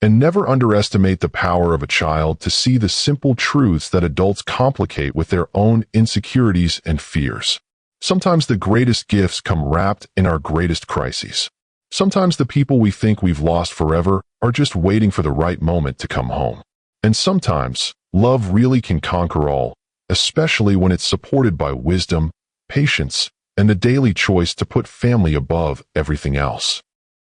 And never underestimate the power of a child to see the simple truths that adults complicate with their own insecurities and fears. Sometimes the greatest gifts come wrapped in our greatest crises. Sometimes the people we think we've lost forever are just waiting for the right moment to come home. And sometimes, love really can conquer all, especially when it's supported by wisdom, patience, and the daily choice to put family above everything else.